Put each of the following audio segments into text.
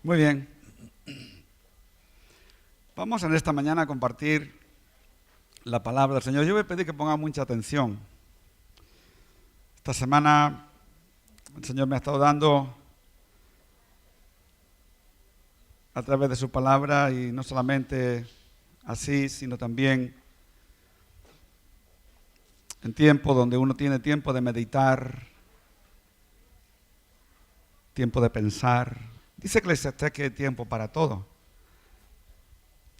Muy bien. Vamos en esta mañana a compartir la palabra del Señor. Yo voy a pedir que pongan mucha atención. Esta semana el Señor me ha estado dando a través de su palabra, y no solamente así, sino también en tiempo donde uno tiene tiempo de meditar, tiempo de pensar. Dice Eclesiastés que hay tiempo para todo.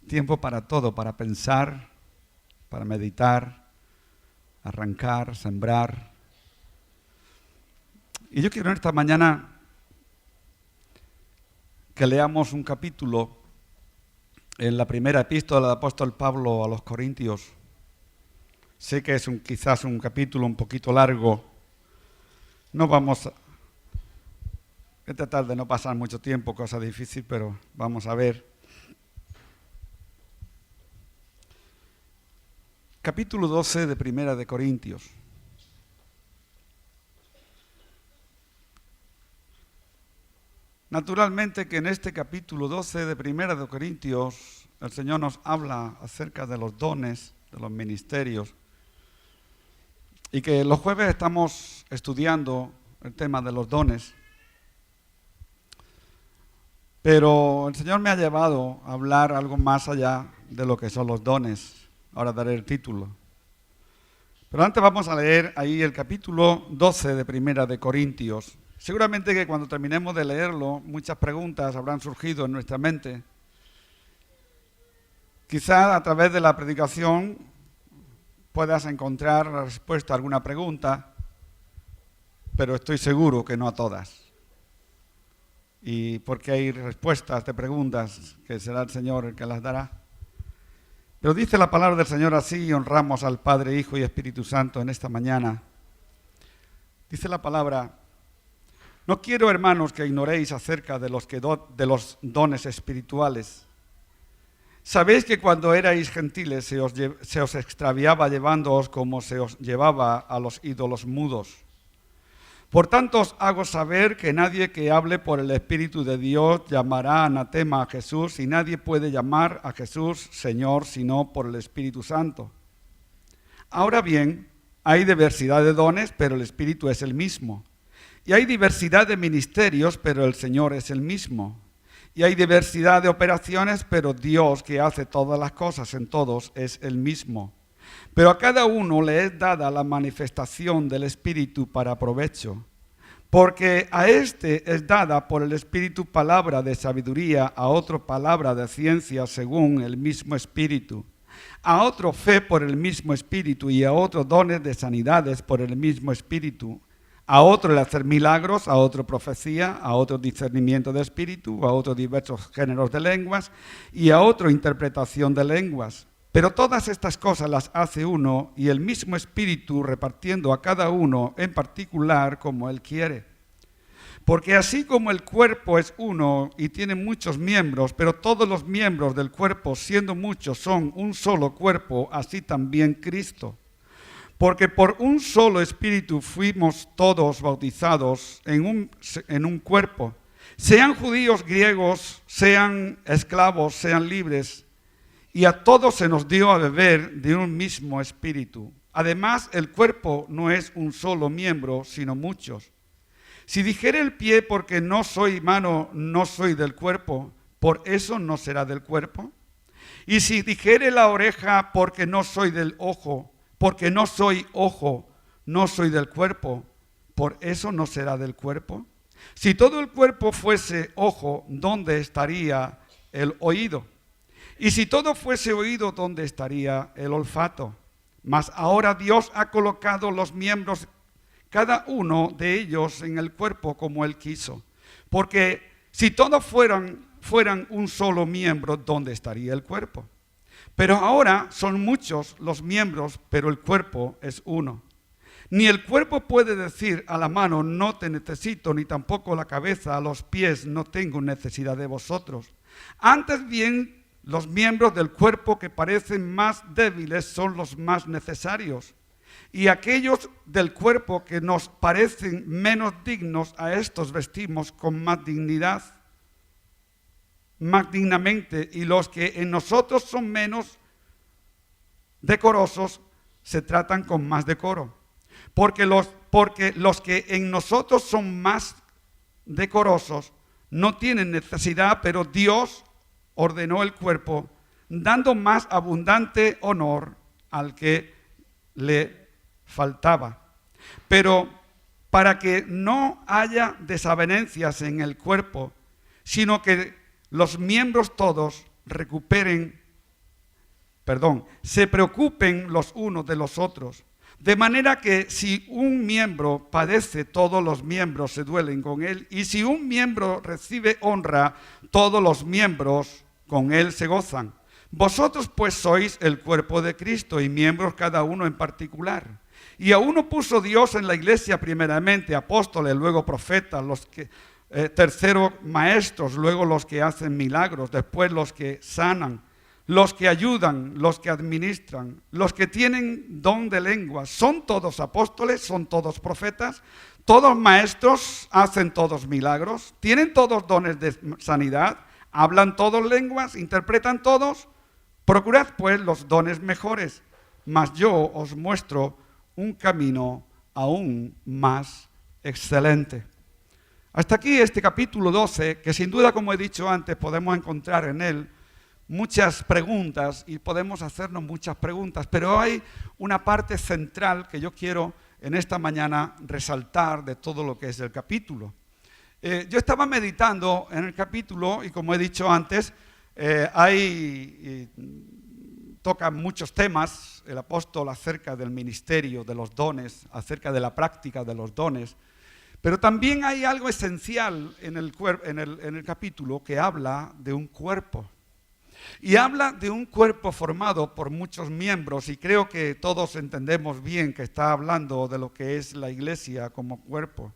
Tiempo para todo, para pensar, para meditar, arrancar, sembrar. Y yo quiero en esta mañana que leamos un capítulo en la primera epístola del apóstol Pablo a los Corintios. Sé que es quizás un capítulo un poquito largo. No vamos a tratar de no pasar mucho tiempo, cosa difícil, pero vamos a ver. Capítulo 12 de Primera de Corintios. Naturalmente que en este capítulo 12 de Primera de Corintios el Señor nos habla acerca de los dones, de los ministerios, y que los jueves estamos estudiando el tema de los dones. Pero el Señor me ha llevado a hablar algo más allá de lo que son los dones. Ahora daré el título. Pero antes vamos a leer ahí el capítulo 12 de Primera de Corintios. Seguramente que cuando terminemos de leerlo, muchas preguntas habrán surgido en nuestra mente. Quizá a través de la predicación puedas encontrar la respuesta a alguna pregunta, pero estoy seguro que no a todas. Y porque hay respuestas de preguntas que será el Señor el que las dará. Pero dice la palabra del Señor así, y honramos al Padre, Hijo y Espíritu Santo en esta mañana. Dice la palabra: no quiero, hermanos, que ignoréis acerca de los dones espirituales. Sabéis que cuando erais gentiles se os extraviaba llevándoos como se os llevaba a los ídolos mudos. Por tanto os hago saber que nadie que hable por el Espíritu de Dios llamará anatema a Jesús, y nadie puede llamar a Jesús Señor sino por el Espíritu Santo. Ahora bien, hay diversidad de dones, pero el Espíritu es el mismo. Y hay diversidad de ministerios, pero el Señor es el mismo. Y hay diversidad de operaciones, pero Dios, que hace todas las cosas en todos, es el mismo. Pero a cada uno le es dada la manifestación del Espíritu para provecho. Porque a este es dada por el Espíritu palabra de sabiduría, a otro palabra de ciencia según el mismo Espíritu, a otro fe por el mismo Espíritu, y a otro dones de sanidades por el mismo Espíritu, a otro el hacer milagros, a otro profecía, a otro discernimiento de espíritu, a otro diversos géneros de lenguas, y a otro interpretación de lenguas. Pero todas estas cosas las hace uno, y el mismo Espíritu repartiendo a cada uno en particular como Él quiere. Porque así como el cuerpo es uno y tiene muchos miembros, pero todos los miembros del cuerpo, siendo muchos, son un solo cuerpo, así también Cristo. Porque por un solo Espíritu fuimos todos bautizados en un cuerpo, sean judíos, griegos, sean esclavos, sean libres, y a todos se nos dio a beber de un mismo Espíritu. Además, el cuerpo no es un solo miembro, sino muchos. Si dijere el pie, porque no soy mano, no soy del cuerpo, ¿por eso no será del cuerpo? Y si dijere la oreja, porque no soy del ojo, porque no soy ojo, no soy del cuerpo, ¿por eso no será del cuerpo? Si todo el cuerpo fuese ojo, ¿dónde estaría el oído? Y si todo fuese oído, ¿dónde estaría el olfato? Mas ahora Dios ha colocado los miembros, cada uno de ellos, en el cuerpo como Él quiso. Porque si todos fueran un solo miembro, ¿dónde estaría el cuerpo? Pero ahora son muchos los miembros, pero el cuerpo es uno. Ni el cuerpo puede decir a la mano, no te necesito, ni tampoco la cabeza a los pies, no tengo necesidad de vosotros. Antes bien, los miembros del cuerpo que parecen más débiles son los más necesarios. Y aquellos del cuerpo que nos parecen menos dignos, a estos vestimos con más dignidad. más dignamente, y los que en nosotros son menos decorosos se tratan con más decoro. Porque los que en nosotros son más decorosos no tienen necesidad, pero Dios ordenó el cuerpo, dando más abundante honor al que le faltaba. Pero para que no haya desavenencias en el cuerpo, sino que los miembros todos se preocupen los unos de los otros. De manera que si un miembro padece, todos los miembros se duelen con él. Y si un miembro recibe honra, todos los miembros con él se gozan. Vosotros pues sois el cuerpo de Cristo y miembros cada uno en particular. Y a uno puso Dios en la iglesia primeramente apóstoles, luego profetas, tercero maestros, luego los que hacen milagros, después los que sanan, los que ayudan, los que administran, los que tienen don de lenguas. ¿Son todos apóstoles? ¿Son todos profetas? ¿Todos maestros? ¿Hacen todos milagros? ¿Tienen todos dones de sanidad? ¿Hablan todos lenguas? ¿Interpretan todos? Procurad pues los dones mejores, mas yo os muestro un camino aún más excelente. Hasta aquí este capítulo 12, que sin duda, como he dicho antes, podemos encontrar en él muchas preguntas y podemos hacernos muchas preguntas, pero hay una parte central que yo quiero en esta mañana resaltar de todo lo que es el capítulo. Yo estaba meditando en el capítulo y, como he dicho antes, toca muchos temas el apóstol acerca del ministerio, de los dones, acerca de la práctica de los dones. Pero también hay algo esencial en el capítulo que habla de un cuerpo. Y habla de un cuerpo formado por muchos miembros, y creo que todos entendemos bien que está hablando de lo que es la iglesia como cuerpo.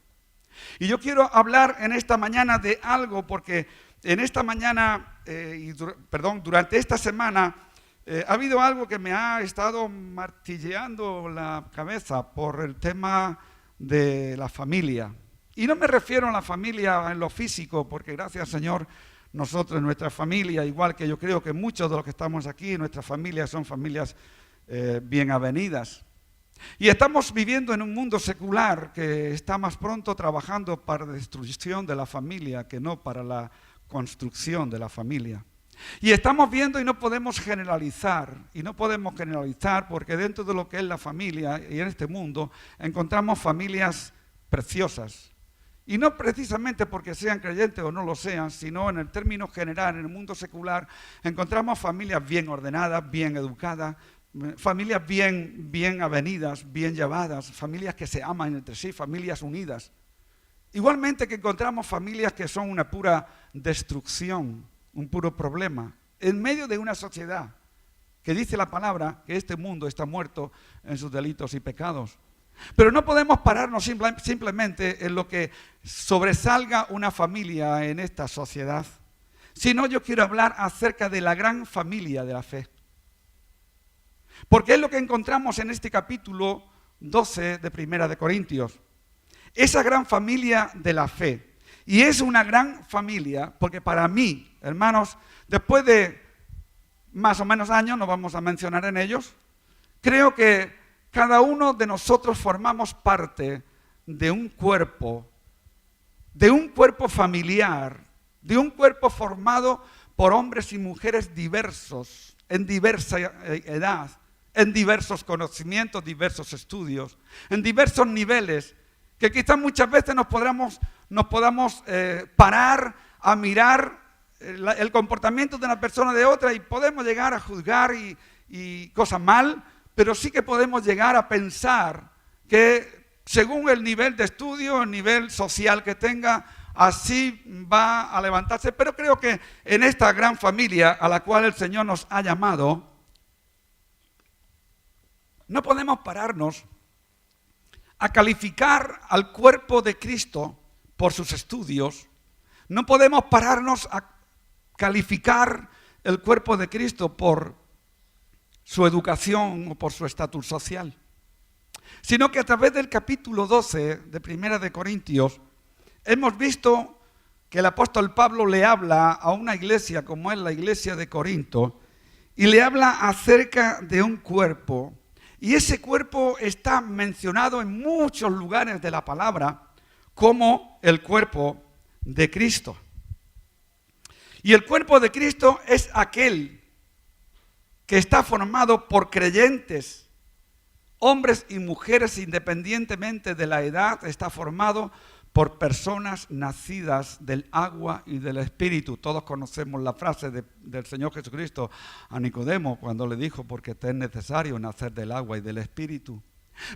Y yo quiero hablar en esta mañana de algo, porque en esta mañana, durante esta semana, ha habido algo que me ha estado martilleando la cabeza por el tema de la familia. Y no me refiero a la familia en lo físico, porque gracias Señor, nosotros, nuestra familia, igual que yo creo que muchos de los que estamos aquí, nuestras familias son familias bien avenidas. Y estamos viviendo en un mundo secular que está más pronto trabajando para la destrucción de la familia que no para la construcción de la familia. Y estamos viendo y no podemos generalizar porque dentro de lo que es la familia y en este mundo encontramos familias preciosas. Y no precisamente porque sean creyentes o no lo sean, sino en el término general, en el mundo secular, encontramos familias bien ordenadas, bien educadas, familias bien avenidas, bien llevadas, familias que se aman entre sí, familias unidas. Igualmente que encontramos familias que son una pura destrucción, un puro problema, en medio de una sociedad que dice la palabra que este mundo está muerto en sus delitos y pecados. Pero no podemos pararnos simplemente en lo que sobresalga una familia en esta sociedad, sino yo quiero hablar acerca de la gran familia de la fe. Porque es lo que encontramos en este capítulo 12 de Primera de Corintios. Esa gran familia de la fe. Y es una gran familia porque para mí, hermanos, después de más o menos años, no vamos a mencionar en ellos, creo que cada uno de nosotros formamos parte de un cuerpo familiar, de un cuerpo formado por hombres y mujeres diversos, en diversa edad, en diversos conocimientos, diversos estudios, en diversos niveles, que quizás muchas veces nos podamos parar a mirar el comportamiento de una persona de otra y podemos llegar a juzgar y cosas mal, pero sí que podemos llegar a pensar que según el nivel de estudio, el nivel social que tenga, así va a levantarse. Pero creo que en esta gran familia a la cual el Señor nos ha llamado, no podemos pararnos a calificar al cuerpo de Cristo por sus estudios. No podemos pararnos a calificar el cuerpo de Cristo por su educación o por su estatus social, sino que a través del capítulo 12 de Primera de Corintios hemos visto que el apóstol Pablo le habla a una iglesia como es la iglesia de Corinto y le habla acerca de un cuerpo. Y ese cuerpo está mencionado en muchos lugares de la palabra como el cuerpo de Cristo. Y el cuerpo de Cristo es aquel que está formado por creyentes, hombres y mujeres independientemente de la edad, está formado por personas nacidas del agua y del Espíritu. Todos conocemos la frase del Señor Jesucristo a Nicodemo cuando le dijo, porque te es necesario nacer del agua y del Espíritu.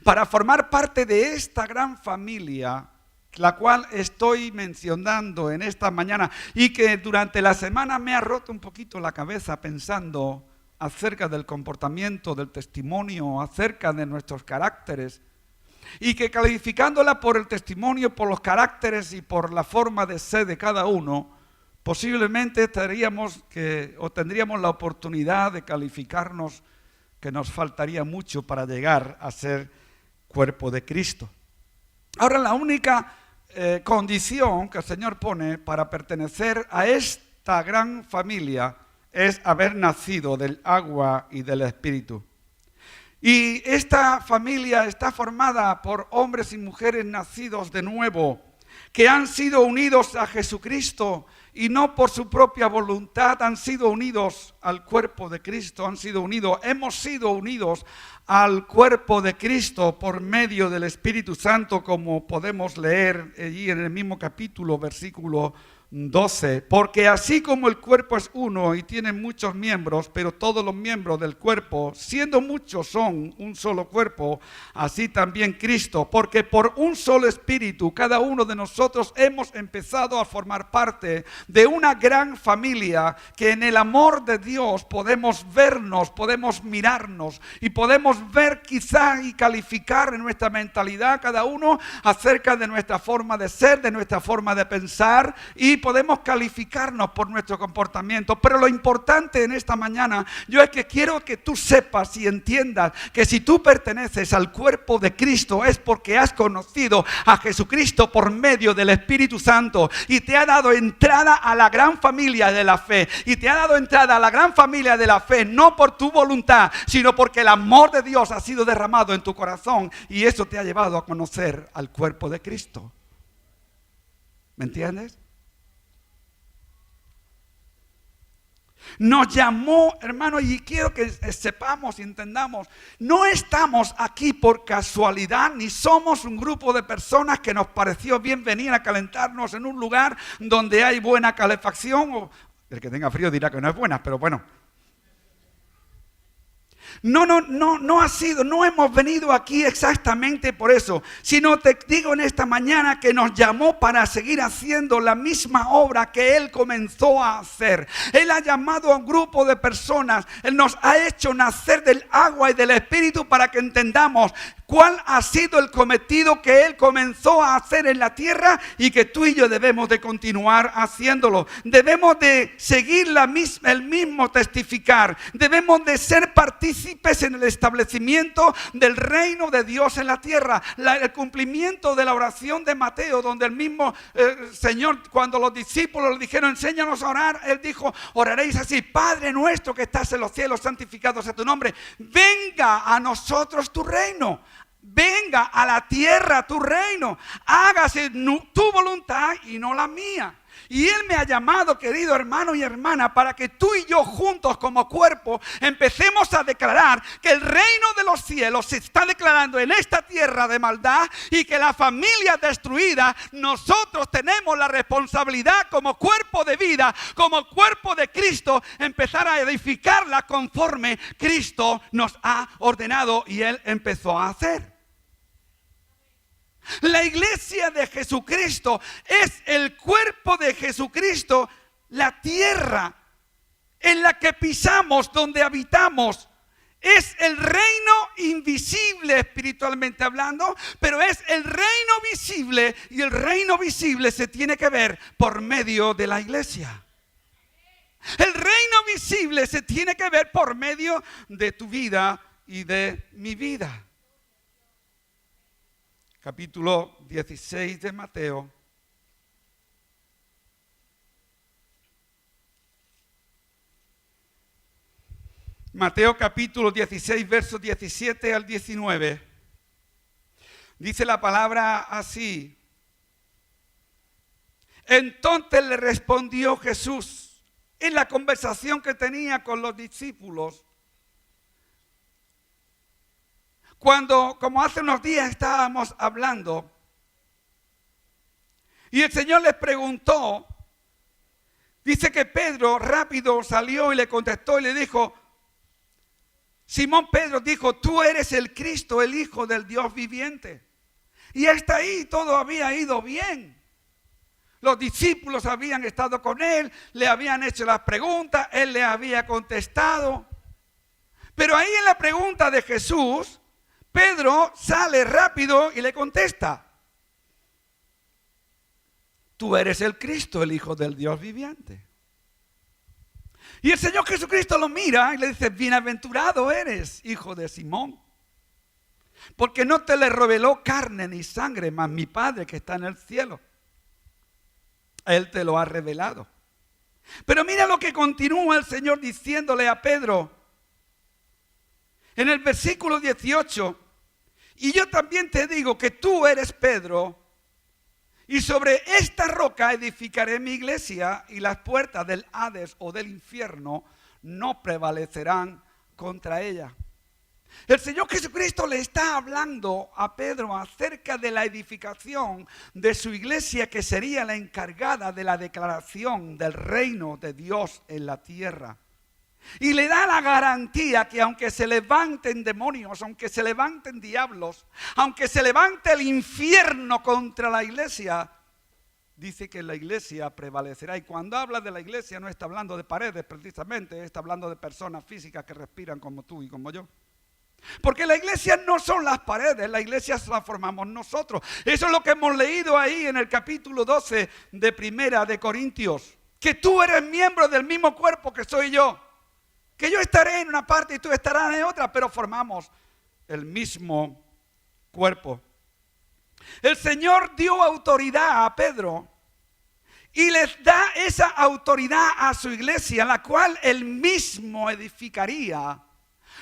Para formar parte de esta gran familia, la cual estoy mencionando en esta mañana y que durante la semana me ha roto un poquito la cabeza pensando acerca del comportamiento, del testimonio, acerca de nuestros caracteres, y que calificándola por el testimonio, por los caracteres y por la forma de ser de cada uno, posiblemente tendríamos la oportunidad de calificarnos que nos faltaría mucho para llegar a ser cuerpo de Cristo. Ahora, la única condición que el Señor pone para pertenecer a esta gran familia es haber nacido del agua y del Espíritu. Y esta familia está formada por hombres y mujeres nacidos de nuevo, que han sido unidos a Jesucristo y no por su propia voluntad, han sido unidos al cuerpo de Cristo, hemos sido unidos al cuerpo de Cristo por medio del Espíritu Santo, como podemos leer allí en el mismo capítulo, versículo 12, porque así como el cuerpo es uno y tiene muchos miembros, pero todos los miembros del cuerpo, siendo muchos, son un solo cuerpo, así también Cristo, porque por un solo espíritu cada uno de nosotros hemos empezado a formar parte de una gran familia que en el amor de Dios podemos vernos, podemos mirarnos y podemos ver quizá y calificar en nuestra mentalidad cada uno acerca de nuestra forma de ser, de nuestra forma de pensar, y podemos calificarnos por nuestro comportamiento. Pero lo importante en esta mañana, yo es que quiero que tú sepas y entiendas que si tú perteneces al cuerpo de Cristo es porque has conocido a Jesucristo por medio del Espíritu Santo y te ha dado entrada a la gran familia de la fe. Y te ha dado entrada a la gran familia de la fe no por tu voluntad, sino porque el amor de Dios ha sido derramado en tu corazón y eso te ha llevado a conocer al cuerpo de Cristo. ¿Me entiendes? Nos llamó, hermano, y quiero que sepamos y entendamos, no estamos aquí por casualidad, ni somos un grupo de personas que nos pareció bien venir a calentarnos en un lugar donde hay buena calefacción, o el que tenga frío dirá que no es buena, pero bueno. No hemos venido aquí exactamente por eso, sino te digo en esta mañana que nos llamó para seguir haciendo la misma obra que Él comenzó a hacer. Él ha llamado a un grupo de personas, Él nos ha hecho nacer del agua y del Espíritu para que entendamos cuál ha sido el cometido que Él comenzó a hacer en la tierra y que tú y yo debemos de continuar haciéndolo. Debemos de seguir el mismo testificar. Debemos de ser partícipes en el establecimiento del reino de Dios en la tierra. El cumplimiento de la oración de Mateo, donde el mismo Señor, cuando los discípulos le dijeron, enséñanos a orar, Él dijo, oraréis así: Padre nuestro que estás en los cielos, santificado sea tu nombre. Venga a nosotros tu reino. Venga a la tierra tu reino, hágase tu voluntad y no la mía. Y Él me ha llamado, querido hermano y hermana, para que tú y yo juntos como cuerpo empecemos a declarar que el reino de los cielos se está declarando en esta tierra de maldad y que la familia destruida, nosotros tenemos la responsabilidad como cuerpo de vida, como cuerpo de Cristo, empezar a edificarla conforme Cristo nos ha ordenado y Él empezó a hacer. La iglesia de Jesucristo es el cuerpo de Jesucristo, la tierra en la que pisamos, donde habitamos. Es el reino invisible espiritualmente hablando, pero es el reino visible y el reino visible se tiene que ver por medio de la iglesia. El reino visible se tiene que ver por medio de tu vida y de mi vida. Capítulo 16 de Mateo. Mateo capítulo 16, versos 17 al 19. Dice la palabra así. Entonces le respondió Jesús en la conversación que tenía con los discípulos. Cuando, como hace unos días estábamos hablando, y el Señor les preguntó, dice que Pedro rápido salió y le contestó y le dijo, Simón Pedro dijo, tú eres el Cristo, el Hijo del Dios viviente. Y hasta ahí todo había ido bien. Los discípulos habían estado con él, le habían hecho las preguntas, él le había contestado. Pero ahí en la pregunta de Jesús, Pedro sale rápido y le contesta, tú eres el Cristo, el Hijo del Dios viviente. Y el Señor Jesucristo lo mira y le dice, bienaventurado eres, hijo de Simón, porque no te le reveló carne ni sangre, mas mi Padre que está en el cielo. Él te lo ha revelado. Pero mira lo que continúa el Señor diciéndole a Pedro en el versículo 18. Y yo también te digo que tú eres Pedro, y sobre esta roca edificaré mi iglesia, y las puertas del Hades o del infierno no prevalecerán contra ella. El Señor Jesucristo le está hablando a Pedro acerca de la edificación de su iglesia, que sería la encargada de la declaración del reino de Dios en la tierra. Y le da la garantía que aunque se levanten demonios, aunque se levanten diablos, aunque se levante el infierno contra la iglesia, dice que la iglesia prevalecerá. Y cuando habla de la iglesia no está hablando de paredes precisamente, está hablando de personas físicas que respiran como tú y como yo. Porque la iglesia no son las paredes, la iglesia la formamos nosotros. Eso es lo que hemos leído ahí en el capítulo 12 de Primera de Corintios. Que tú eres miembro del mismo cuerpo que soy yo. Que yo estaré en una parte y tú estarás en otra, pero formamos el mismo cuerpo. El Señor dio autoridad a Pedro y les da esa autoridad a su iglesia, la cual él mismo edificaría.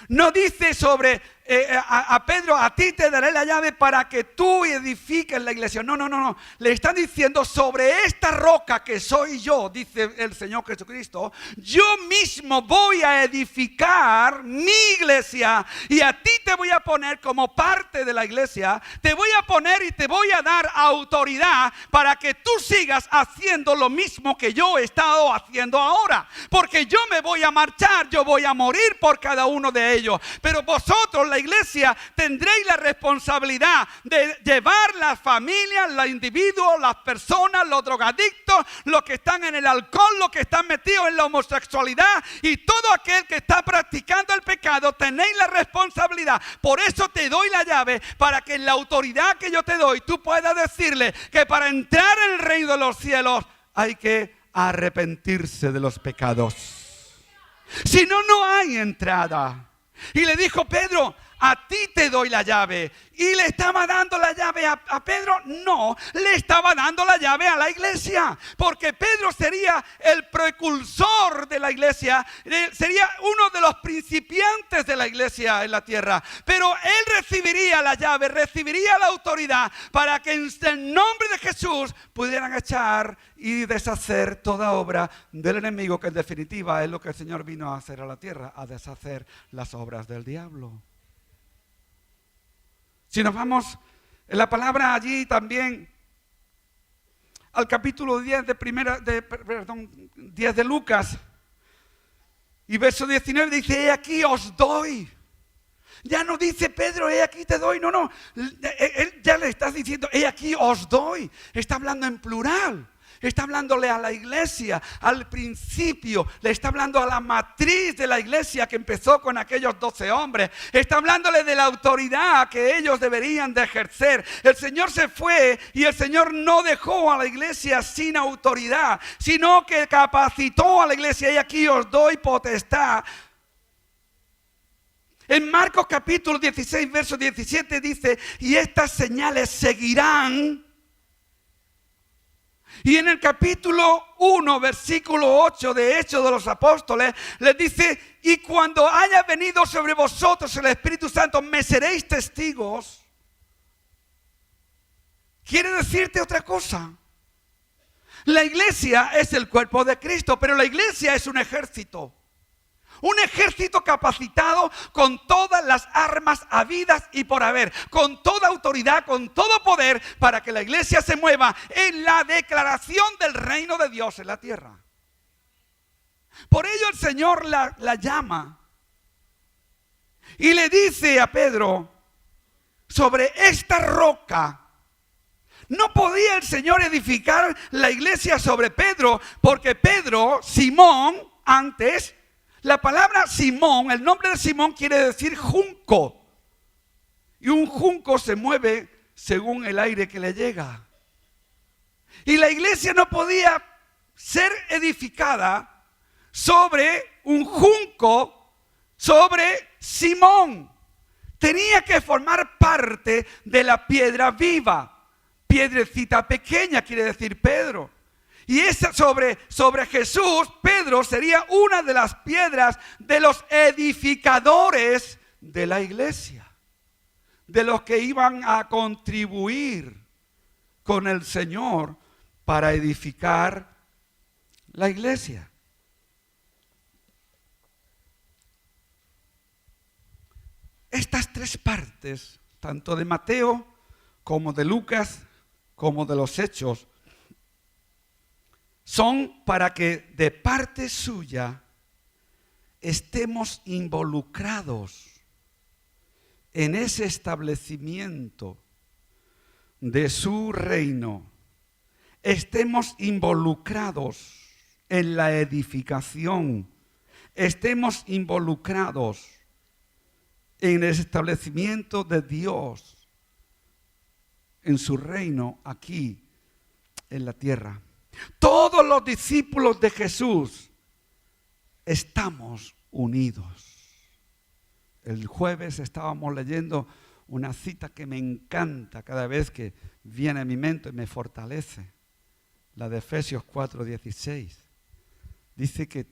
No dice sobre a Pedro, a ti te daré la llave para que tú edifiques la iglesia. No. Le están diciendo, sobre esta roca que soy yo, dice el Señor Jesucristo, yo mismo voy a edificar mi iglesia. Y a ti te voy a poner como parte de la iglesia. Te voy a poner y te voy a dar autoridad para que tú sigas haciendo lo mismo que yo he estado haciendo ahora. Porque yo me voy a marchar, yo voy a morir por cada uno de ellos. Pero vosotros, la iglesia, tendréis la responsabilidad de llevar las familias, los individuos, las personas, los drogadictos, los que están en el alcohol, los que están metidos en la homosexualidad y todo aquel que está practicando el pecado. Tenéis la responsabilidad. Por eso te doy la llave, para que en la autoridad que yo te doy tú puedas decirle que para entrar en el reino de los cielos hay que arrepentirse de los pecados. Si no, no hay entrada. Y le dijo, Pedro, a ti te doy la llave. ¿Y le estaba dando la llave a Pedro? No, le estaba dando la llave a la iglesia. Porque Pedro sería el precursor de la iglesia. Sería uno de los principiantes de la iglesia en la tierra. Pero él recibiría la llave, recibiría la autoridad para que en el nombre de Jesús pudieran echar y deshacer toda obra del enemigo, que en definitiva es lo que el Señor vino a hacer a la tierra, a deshacer las obras del diablo. Si nos vamos en la palabra allí también al capítulo 10 10 de Lucas y verso 19 dice, he aquí os doy. Ya no dice Pedro, he aquí te doy, no, él ya le está diciendo, he aquí os doy. Está hablando en plural. Está hablándole a la iglesia, al principio. Le está hablando a la matriz de la iglesia que empezó con aquellos 12 hombres. Está hablándole de la autoridad que ellos deberían de ejercer. El Señor se fue y el Señor no dejó a la iglesia sin autoridad, sino que capacitó a la iglesia. Y aquí os doy potestad. En Marcos capítulo 16, verso 17 dice, y estas señales seguirán. Y en el capítulo 1, versículo 8 de Hechos de los Apóstoles, les dice: y cuando haya venido sobre vosotros el Espíritu Santo, me seréis testigos. Quiere decirte otra cosa. La iglesia es el cuerpo de Cristo, pero la iglesia es un ejército. Un ejército capacitado con todas las armas habidas y por haber, con toda autoridad, con todo poder, para que la iglesia se mueva en la declaración del reino de Dios en la tierra. Por ello el Señor la llama y le dice a Pedro: sobre esta roca. No podía el Señor edificar la iglesia sobre Pedro, porque Pedro, Simón, antes, la palabra Simón, el nombre de Simón quiere decir junco. Y un junco se mueve según el aire que le llega. Y la iglesia no podía ser edificada sobre un junco, sobre Simón. Tenía que formar parte de la piedra viva. Piedrecita pequeña quiere decir Pedro. Y esa sobre Jesús, Pedro sería una de las piedras de los edificadores de la iglesia. De los que iban a contribuir con el Señor para edificar la iglesia. Estas tres partes, tanto de Mateo como de Lucas, como de los Hechos, son para que de parte suya estemos involucrados en ese establecimiento de su reino. Estemos involucrados en la edificación. Estemos involucrados en el establecimiento de Dios en su reino aquí en la tierra. Todos los discípulos de Jesús estamos unidos. El jueves estábamos leyendo una cita que me encanta cada vez que viene a mi mente y me fortalece. La de Efesios 4:16. Dice que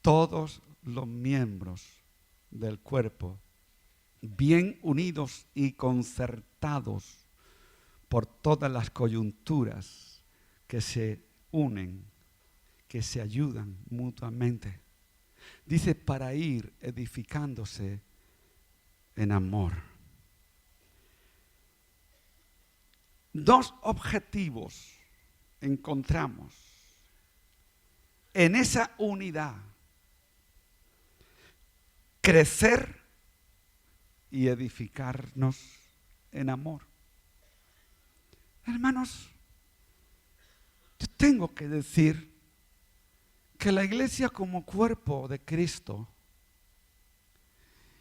todos los miembros del cuerpo, bien unidos y concertados por todas las coyunturas que se unen, que se ayudan mutuamente. Dice, para ir edificándose en amor. Dos objetivos encontramos en esa unidad: crecer y edificarnos en amor. Hermanos, yo tengo que decir que la iglesia como cuerpo de Cristo,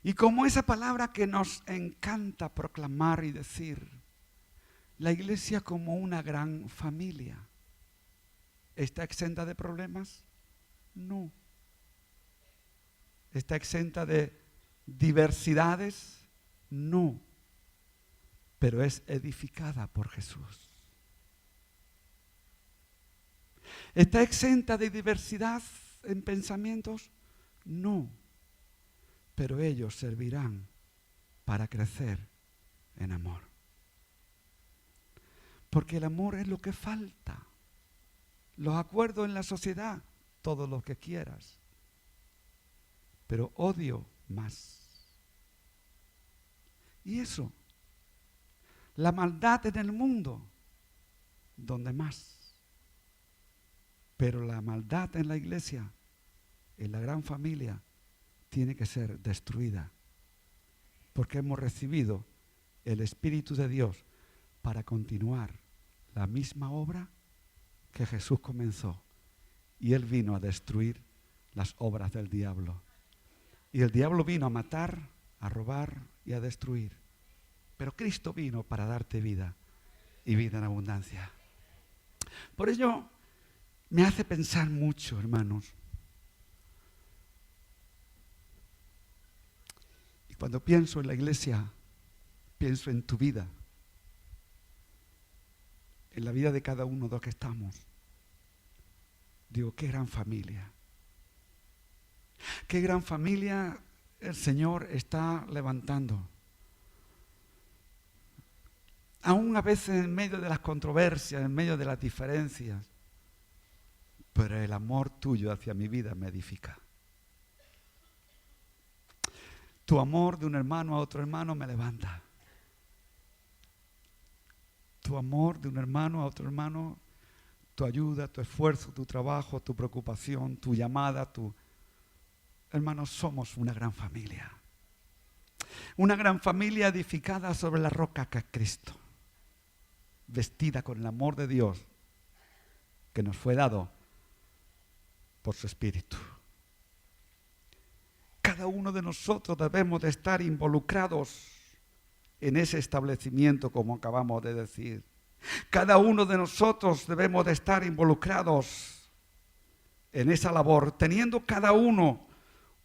y como esa palabra que nos encanta proclamar y decir, la iglesia como una gran familia, ¿está exenta de problemas? No. ¿Está exenta de diversidades? No, pero es edificada por Jesús. ¿Está exenta de diversidad en pensamientos? No, pero ellos servirán para crecer en amor. Porque el amor es lo que falta. Los acuerdos en la sociedad, todo lo que quieras, pero odio más. Y eso, la maldad en el mundo, donde más. Pero la maldad en la iglesia, en la gran familia, tiene que ser destruida. Porque hemos recibido el Espíritu de Dios para continuar la misma obra que Jesús comenzó. Y Él vino a destruir las obras del diablo. Y el diablo vino a matar, a robar y a destruir. Pero Cristo vino para darte vida y vida en abundancia. Por ello, me hace pensar mucho, hermanos. Y cuando pienso en la iglesia, pienso en tu vida. en la vida de cada uno de los que estamos. Digo, qué gran familia. Qué gran familia el Señor está levantando. Aún a veces en medio de las controversias, en medio de las diferencias, pero el amor tuyo hacia mi vida me edifica. Tu amor de un hermano a otro hermano me levanta. Tu amor de un hermano a otro hermano, tu ayuda, tu esfuerzo, tu trabajo, tu preocupación, tu llamada, Hermanos, somos una gran familia. Una gran familia edificada sobre la roca que es Cristo. Vestida con el amor de Dios que nos fue dado por su Espíritu. Cada uno de nosotros debemos de estar involucrados en ese establecimiento, como acabamos de decir. Cada uno de nosotros debemos de estar involucrados en esa labor, teniendo cada uno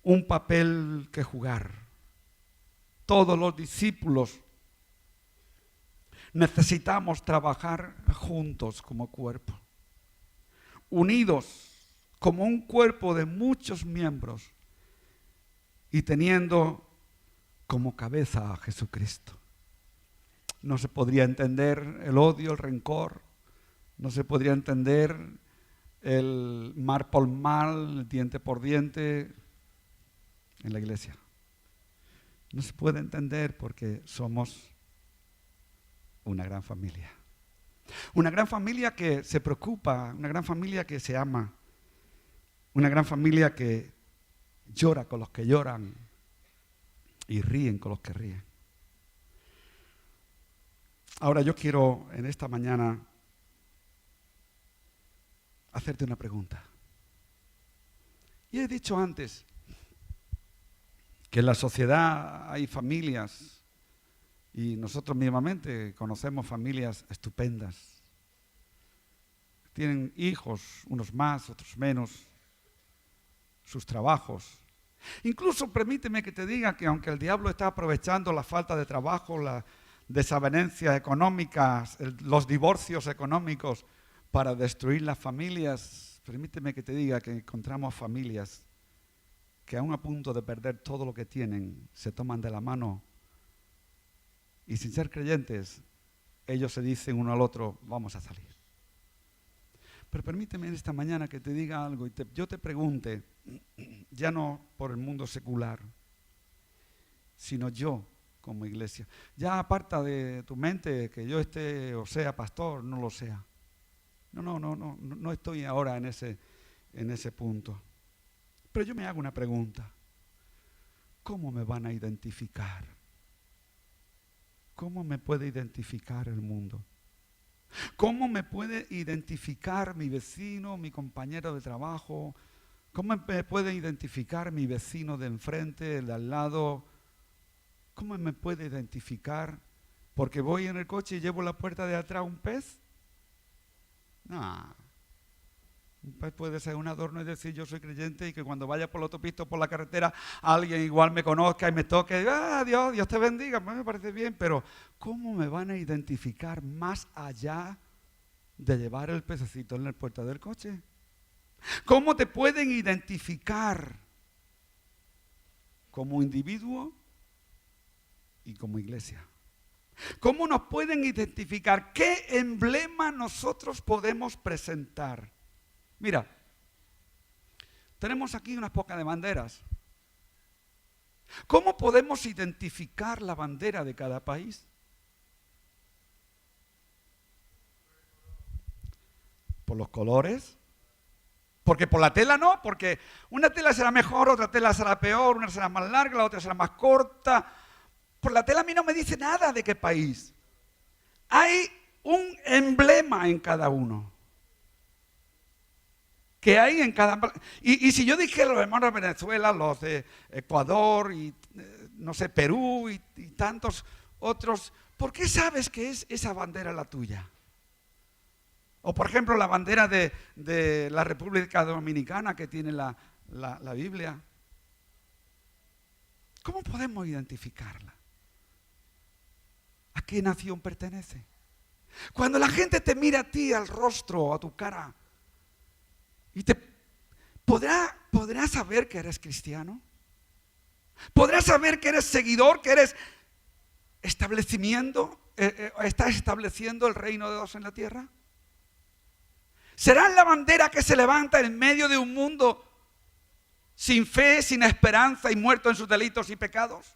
un papel que jugar. Todos los discípulos necesitamos trabajar juntos como cuerpo, unidos como un cuerpo de muchos miembros y teniendo como cabeza a Jesucristo. No se podría entender el odio, el rencor, no se podría entender el mal por mal, el diente por diente en la iglesia. No se puede entender porque somos una gran familia. Una gran familia que se preocupa, una gran familia que se ama, una gran familia que llora con los que lloran y ríen con los que ríen. Ahora yo quiero en esta mañana hacerte una pregunta. Y he dicho antes que en la sociedad hay familias y nosotros mismamente conocemos familias estupendas. Tienen hijos, unos más, otros menos, sus trabajos. Incluso permíteme que te diga que aunque el diablo está aprovechando la falta de trabajo, la desavenencias económicas, los divorcios económicos para destruir las familias, permíteme que te diga que encontramos familias que aún a punto de perder todo lo que tienen, se toman de la mano y sin ser creyentes, ellos se dicen uno al otro, vamos a salir. Pero permíteme en esta mañana que te diga algo y yo te pregunte, ya no por el mundo secular, sino yo como iglesia. Ya aparta de tu mente que yo esté o sea pastor, no lo sea. No estoy ahora en ese punto. Pero yo me hago una pregunta. ¿Cómo me van a identificar? ¿Cómo me puede identificar el mundo? ¿Cómo me puede identificar mi vecino, mi compañero de trabajo? ¿Cómo me puede identificar mi vecino de enfrente, el de al lado? ¿Cómo me puede identificar? ¿Porque voy en el coche y llevo la puerta de atrás un pez? No. Un pez puede ser un adorno y decir yo soy creyente y que cuando vaya por la autopista o por la carretera alguien igual me conozca y me toque, Dios te bendiga, me parece bien, pero ¿cómo me van a identificar más allá de llevar el pececito en la puerta del coche? ¿Cómo te pueden identificar como individuo y como iglesia? ¿Cómo nos pueden identificar? ¿Qué emblema nosotros podemos presentar? Mira, tenemos aquí unas pocas de banderas. ¿Cómo podemos identificar la bandera de cada país? ¿Por los colores? Porque por la tela no, porque una tela será mejor, otra tela será peor, una será más larga, la otra será más corta. Por la tela a mí no me dice nada de qué país. Hay un emblema en cada uno. Que hay en cada... Y si yo dijera los hermanos de Venezuela, los de Ecuador, y no sé, Perú y tantos otros, ¿por qué sabes que es esa bandera la tuya? O por ejemplo la bandera de la República Dominicana que tiene la Biblia. ¿Cómo podemos identificarla? ¿A qué nación pertenece? Cuando la gente te mira a ti, al rostro, a tu cara, y ¿podrá saber que eres cristiano? ¿Podrás saber que eres seguidor, que eres estás estableciendo el reino de Dios en la tierra? ¿Será la bandera que se levanta en medio de un mundo sin fe, sin esperanza y muerto en sus delitos y pecados?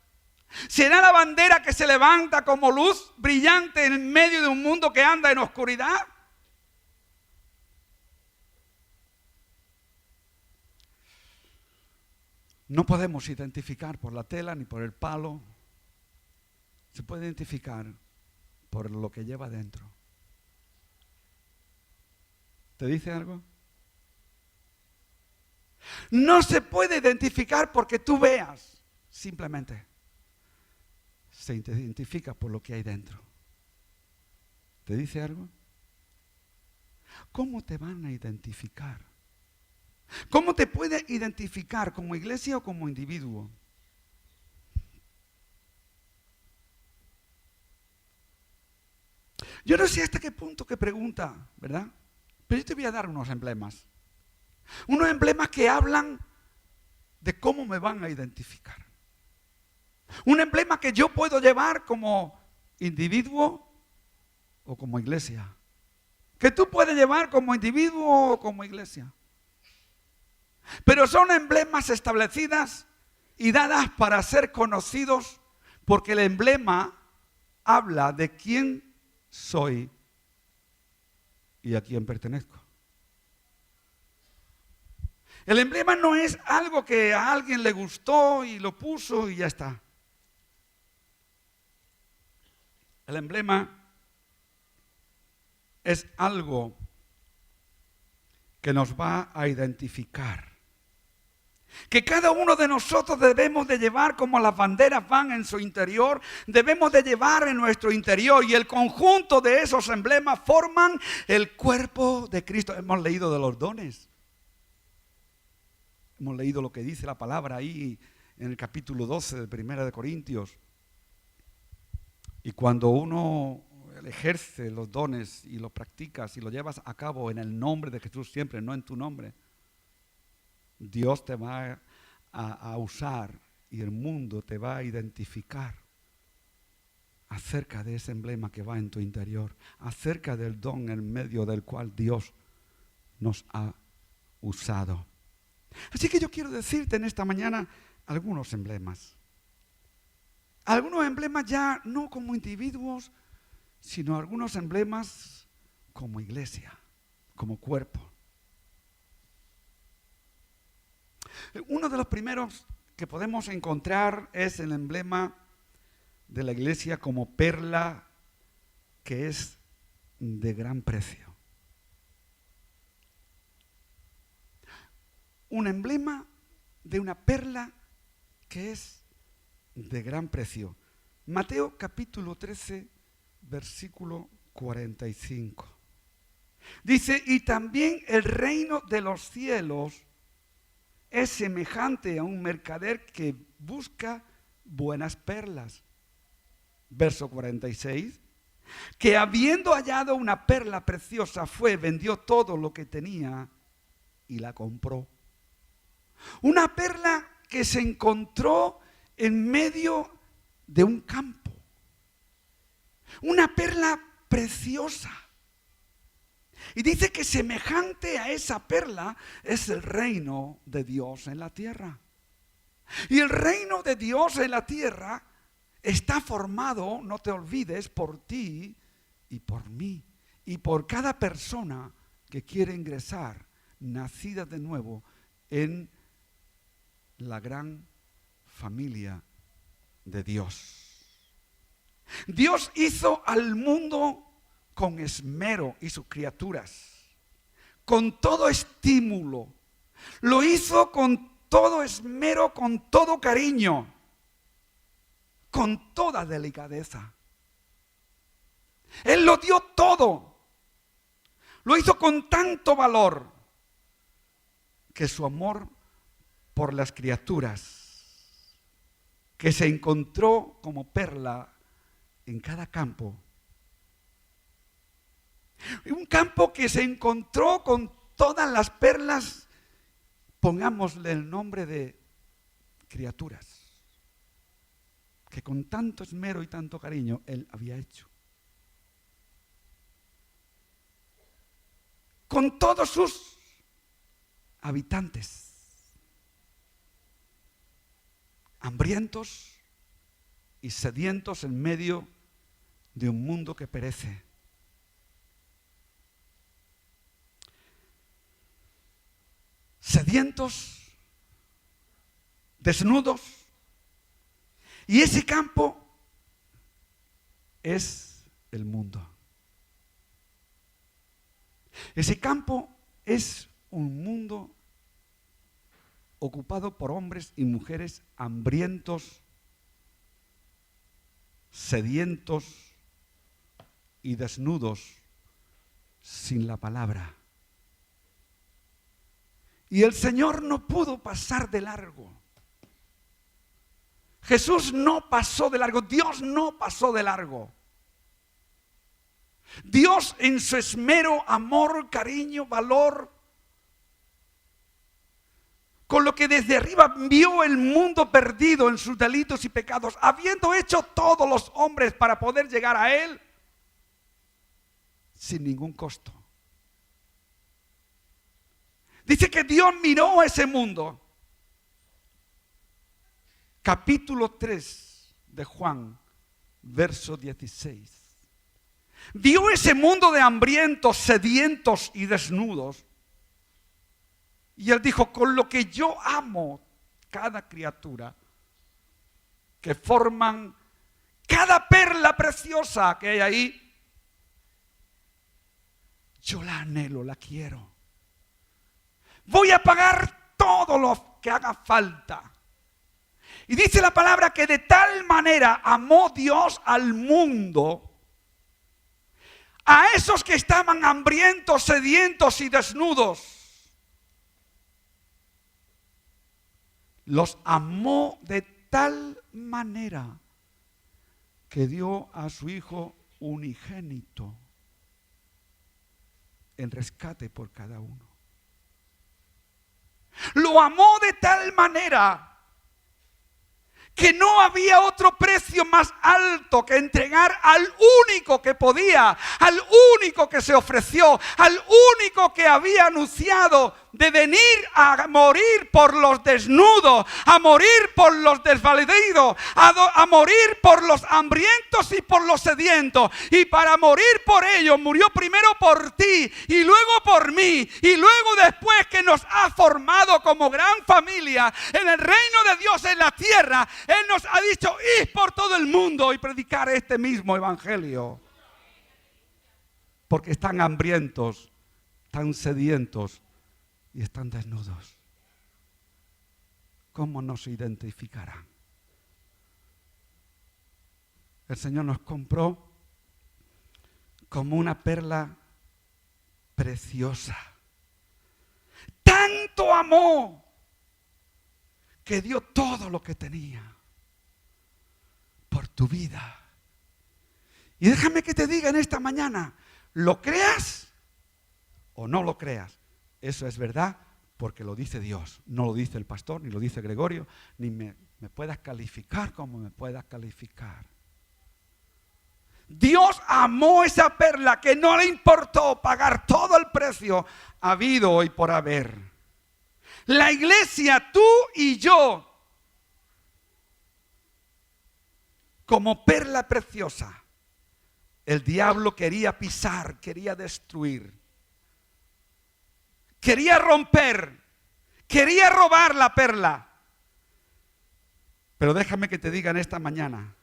¿Será la bandera que se levanta como luz brillante en medio de un mundo que anda en oscuridad? No podemos identificar por la tela ni por el palo. Se puede identificar por lo que lleva dentro. ¿Te dice algo? No se puede identificar porque tú veas, simplemente. Se identifica por lo que hay dentro. ¿Te dice algo? ¿Cómo te van a identificar? ¿Cómo te puede identificar como iglesia o como individuo? Yo no sé hasta qué punto que pregunta, ¿verdad? Pero yo te voy a dar unos emblemas. Unos emblemas que hablan de cómo me van a identificar. Un emblema que yo puedo llevar como individuo o como iglesia. Que tú puedes llevar como individuo o como iglesia. Pero son emblemas establecidas y dadas para ser conocidos, porque el emblema habla de quién soy y a quién pertenezco. El emblema no es algo que a alguien le gustó y lo puso y ya está. El emblema es algo que nos va a identificar. Que cada uno de nosotros debemos de llevar como las banderas van en su interior, debemos de llevar en nuestro interior, y el conjunto de esos emblemas forman el cuerpo de Cristo. Hemos leído de los dones. Hemos leído lo que dice la palabra ahí en el capítulo 12 de 1 de Corintios. Y cuando uno ejerce los dones y los practicas y los llevas a cabo en el nombre de Jesús siempre, no en tu nombre, Dios te va a usar y el mundo te va a identificar acerca de ese emblema que va en tu interior, acerca del don en medio del cual Dios nos ha usado. Así que yo quiero decirte en esta mañana algunos emblemas. Algunos emblemas ya no como individuos, sino algunos emblemas como iglesia, como cuerpo. Uno de los primeros que podemos encontrar es el emblema de la iglesia como perla que es de gran precio. Un emblema de una perla que es de gran precio. Mateo capítulo 13, versículo 45. Dice, y también el reino de los cielos es semejante a un mercader que busca buenas perlas. Verso 46. Que habiendo hallado una perla preciosa fue, vendió todo lo que tenía y la compró. Una perla que se encontró en medio de un campo. Una perla preciosa. Y dice que semejante a esa perla es el reino de Dios en la tierra. Y el reino de Dios en la tierra está formado, no te olvides, por ti y por mí. Y por cada persona que quiere ingresar, nacida de nuevo, en la gran familia de Dios. Dios hizo al mundo con esmero y sus criaturas, con todo estímulo. Lo hizo con todo esmero, con todo cariño, con toda delicadeza. Él lo dio todo. Lo hizo con tanto valor que su amor por las criaturas, que se encontró como perla en cada campo, Un campo que se encontró con todas las perlas, pongámosle el nombre de criaturas, que con tanto esmero y tanto cariño él había hecho. Con todos sus habitantes, hambrientos y sedientos en medio de un mundo que perece. Sedientos, desnudos, y ese campo es el mundo. Ese campo es un mundo ocupado por hombres y mujeres hambrientos, sedientos y desnudos, sin la palabra. Y el Señor no pudo pasar de largo. Jesús no pasó de largo, Dios no pasó de largo. Dios en su esmero, amor, cariño, valor, con lo que desde arriba vio el mundo perdido en sus delitos y pecados, habiendo hecho todos los hombres para poder llegar a Él, sin ningún costo. Dice que Dios miró a ese mundo. Capítulo 3 de Juan, verso 16. Vio ese mundo de hambrientos, sedientos y desnudos. Y Él dijo, con lo que yo amo cada criatura, que forman cada perla preciosa que hay ahí, yo la anhelo, la quiero. Voy a pagar todo lo que haga falta. Y dice la palabra que de tal manera amó Dios al mundo, a esos que estaban hambrientos, sedientos y desnudos. Los amó de tal manera que dio a su Hijo unigénito en rescate por cada uno. Lo amó de tal manera que no había otro precio más alto que entregar al único que podía, al único que se ofreció, al único que había anunciado de venir a morir por los desnudos, a morir por los desvalidos, a morir por los hambrientos y por los sedientos. Y para morir por ellos, murió primero por ti y luego por mí. Y luego después que nos ha formado como gran familia en el reino de Dios en la tierra, Él nos ha dicho, id por todo el mundo y predicar este mismo evangelio. Porque están hambrientos, están sedientos y están desnudos. ¿Cómo nos identificarán? El Señor nos compró como una perla preciosa. Tanto amó que dio todo lo que tenía por tu vida. Y déjame que te diga en esta mañana, ¿lo creas o no lo creas? Eso es verdad porque lo dice Dios, no lo dice el pastor, ni lo dice Gregorio, ni me puedas calificar como me puedas calificar. Dios amó esa perla que no le importó pagar todo el precio habido y por haber. La iglesia, tú y yo, como perla preciosa, el diablo quería pisar, quería destruir, quería romper, quería robar la perla. Pero déjame que te diga en esta mañana,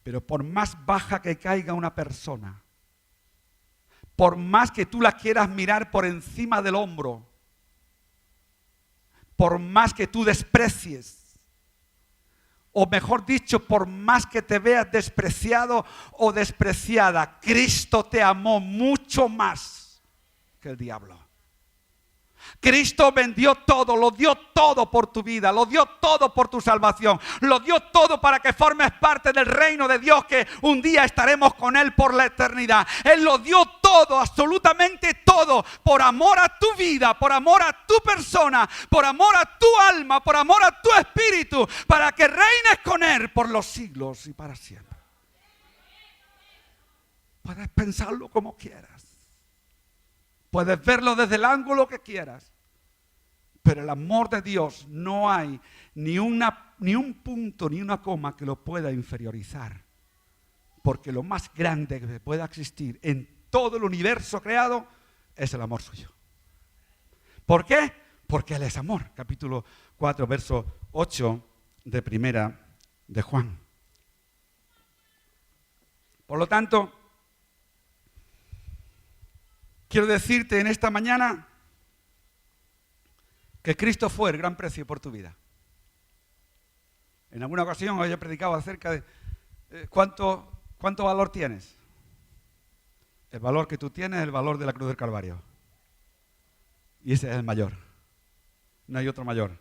pero por más baja que caiga una persona, por más que tú la quieras mirar por encima del hombro, por más que tú desprecies, o mejor dicho, por más que te veas despreciado o despreciada, Cristo te amó mucho más que el diablo. Cristo vendió todo, lo dio todo por tu vida, lo dio todo por tu salvación, lo dio todo para que formes parte del reino de Dios, que un día estaremos con Él por la eternidad. Él lo dio todo, absolutamente todo, por amor a tu vida, por amor a tu persona, por amor a tu alma, por amor a tu espíritu, para que reines con Él por los siglos y para siempre. Puedes pensarlo como quieras, puedes verlo desde el ángulo que quieras. Pero el amor de Dios no hay ni un punto, ni una coma que lo pueda inferiorizar. Porque lo más grande que pueda existir en todo el universo creado es el amor suyo. ¿Por qué? Porque Él es amor. Capítulo 4, verso 8 de Primera de Juan. Por lo tanto, quiero decirte en esta mañana que Cristo fue el gran precio por tu vida. En alguna ocasión hoy he predicado acerca de cuánto valor tienes. El valor que tú tienes es el valor de la cruz del Calvario. Y ese es el mayor. No hay otro mayor.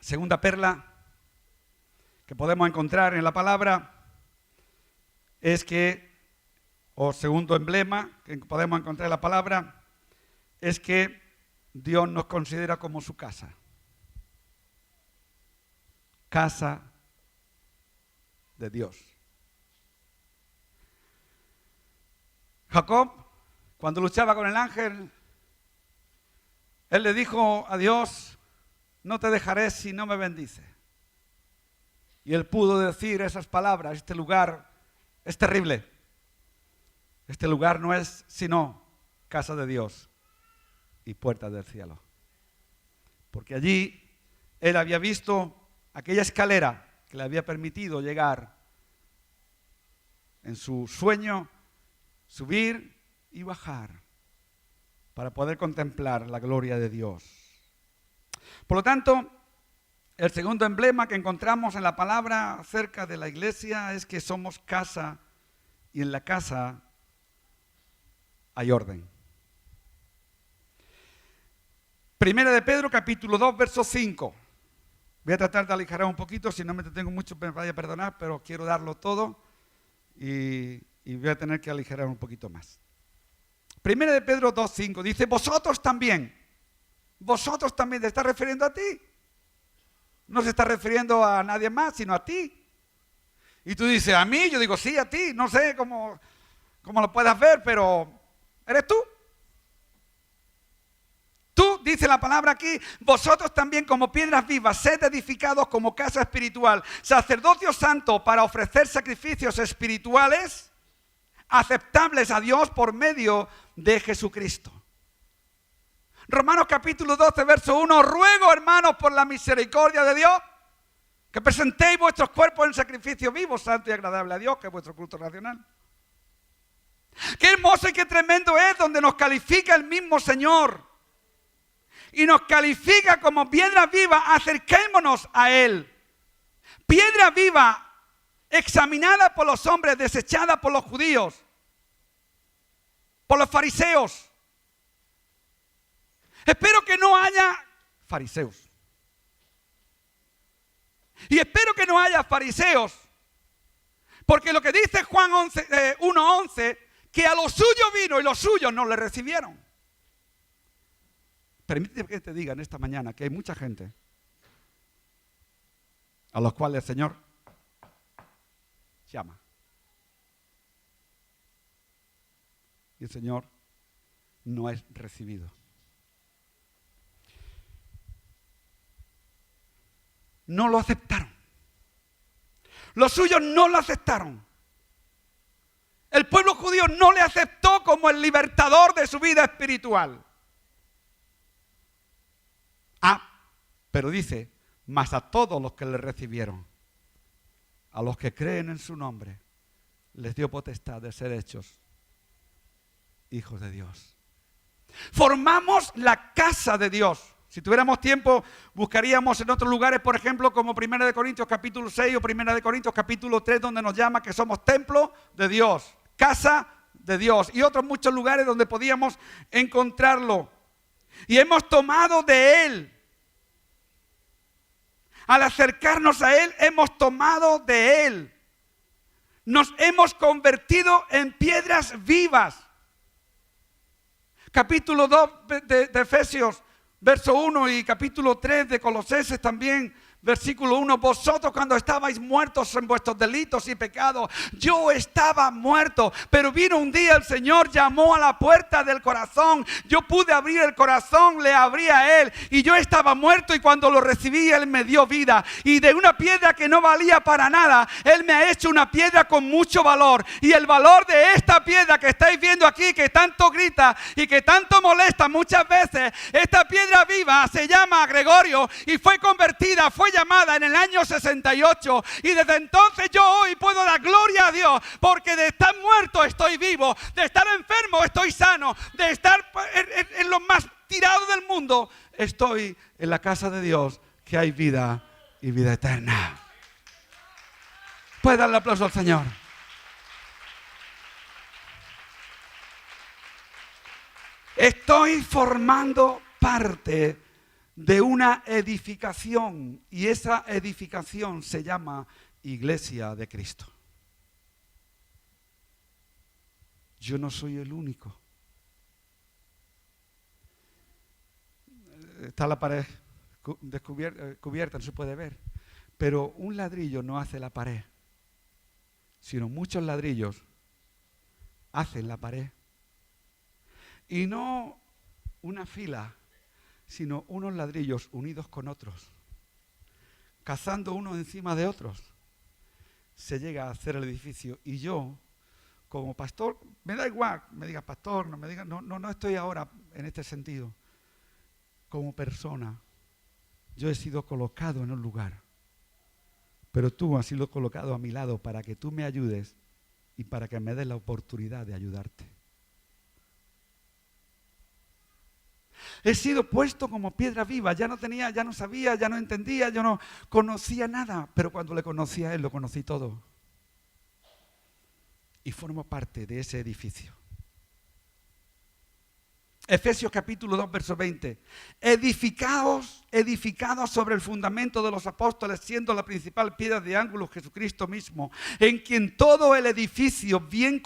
Segunda perla que podemos encontrar en la palabra es que, o segundo emblema que podemos encontrar en la palabra, es que Dios nos considera como su casa. Casa de Dios. Jacob, cuando luchaba con el ángel, él le dijo a Dios: no te dejaré si no me bendices. Y él pudo decir esas palabras: este lugar es terrible. Este lugar no es sino casa de Dios y puertas del cielo. Porque allí él había visto aquella escalera que le había permitido llegar en su sueño, subir y bajar para poder contemplar la gloria de Dios. Por lo tanto, el segundo emblema que encontramos en la palabra acerca de la iglesia es que somos casa, y en la casa hay orden. Primera de Pedro, capítulo 2, verso 5. Voy a tratar de aligerar un poquito, si no me detengo mucho me vaya a perdonar, pero quiero darlo todo y voy a tener que aligerar un poquito más. Primera de Pedro 2, 5 dice: vosotros también, ¿te está refiriendo a ti? No se está refiriendo a nadie más, sino a ti. Y tú dices: ¿a mí? Yo digo: sí, a ti. No sé cómo lo puedas ver, pero eres tú. Tú, dice la palabra aquí, vosotros también como piedras vivas, sed edificados como casa espiritual, sacerdocio santo, para ofrecer sacrificios espirituales aceptables a Dios por medio de Jesucristo. Romanos capítulo 12, verso 1, ruego, hermanos, por la misericordia de Dios, que presentéis vuestros cuerpos en sacrificio vivo, santo y agradable a Dios, que es vuestro culto racional. Qué hermoso y qué tremendo es donde nos califica el mismo Señor. Y nos califica como piedra viva, acerquémonos a Él. Piedra viva, examinada por los hombres, desechada por los judíos, por los fariseos. Espero que no haya fariseos. Y espero que no haya fariseos, porque lo que dice Juan 1:11, que a los suyos vino y los suyos no le recibieron. Permíteme que te diga en esta mañana que hay mucha gente a los cuales el Señor llama. Y el Señor no es recibido. No lo aceptaron. Los suyos no lo aceptaron. El pueblo judío no le aceptó como el libertador de su vida espiritual. Pero dice: mas a todos los que le recibieron, a los que creen en su nombre, les dio potestad de ser hechos hijos de Dios. Formamos la casa de Dios. Si tuviéramos tiempo, buscaríamos en otros lugares, por ejemplo, como 1 de Corintios capítulo 6 o 1 de Corintios capítulo 3, donde nos llama que somos templo de Dios, casa de Dios, y otros muchos lugares donde podíamos encontrarlo. y hemos tomado de Él. Al acercarnos a Él, hemos tomado de Él. Nos hemos convertido en piedras vivas. Capítulo 2 de Efesios, verso 1, y capítulo 3 de Colosenses también, versículo 1. Vosotros cuando estabais muertos en vuestros delitos y pecados, yo estaba muerto, pero vino un día el Señor, llamó a la puerta del corazón. Yo pude abrir el corazón, le abrí a Él, y yo estaba muerto, y cuando lo recibí Él me dio vida. Y de una piedra que no valía para nada, Él me ha hecho una piedra con mucho valor. Y el valor de esta piedra que estáis viendo aquí, que tanto grita y que tanto molesta muchas veces, esta piedra viva se llama Gregorio, y fue convertida, fue llamada en el año 68, y desde entonces yo hoy puedo dar gloria a Dios, porque de estar muerto estoy vivo, de estar enfermo estoy sano, de estar en lo más tirado del mundo estoy en la casa de Dios, que hay vida y vida eterna. Puedes darle aplauso al Señor. Estoy formando parte de una edificación, y esa edificación se llama Iglesia de Cristo. Yo no soy el único. Está la pared cubierta, no se puede ver, pero un ladrillo no hace la pared, sino muchos ladrillos hacen la pared. Y no una fila, sino unos ladrillos unidos con otros, cazando unos encima de otros, se llega a hacer el edificio. Y yo, como pastor, me da igual, me digas pastor, no me digas, no estoy ahora en este sentido. Como persona, yo he sido colocado en un lugar, pero tú has sido colocado a mi lado para que tú me ayudes y para que me des la oportunidad de ayudarte. He sido puesto como piedra viva. Ya no tenía, ya no sabía, ya no entendía, yo no conocía nada. Pero cuando le conocí a Él, lo conocí todo. Y formo parte de ese edificio. Efesios capítulo 2, verso 20. Edificados sobre el fundamento de los apóstoles, siendo la principal piedra de ángulo Jesucristo mismo, en quien todo el edificio bien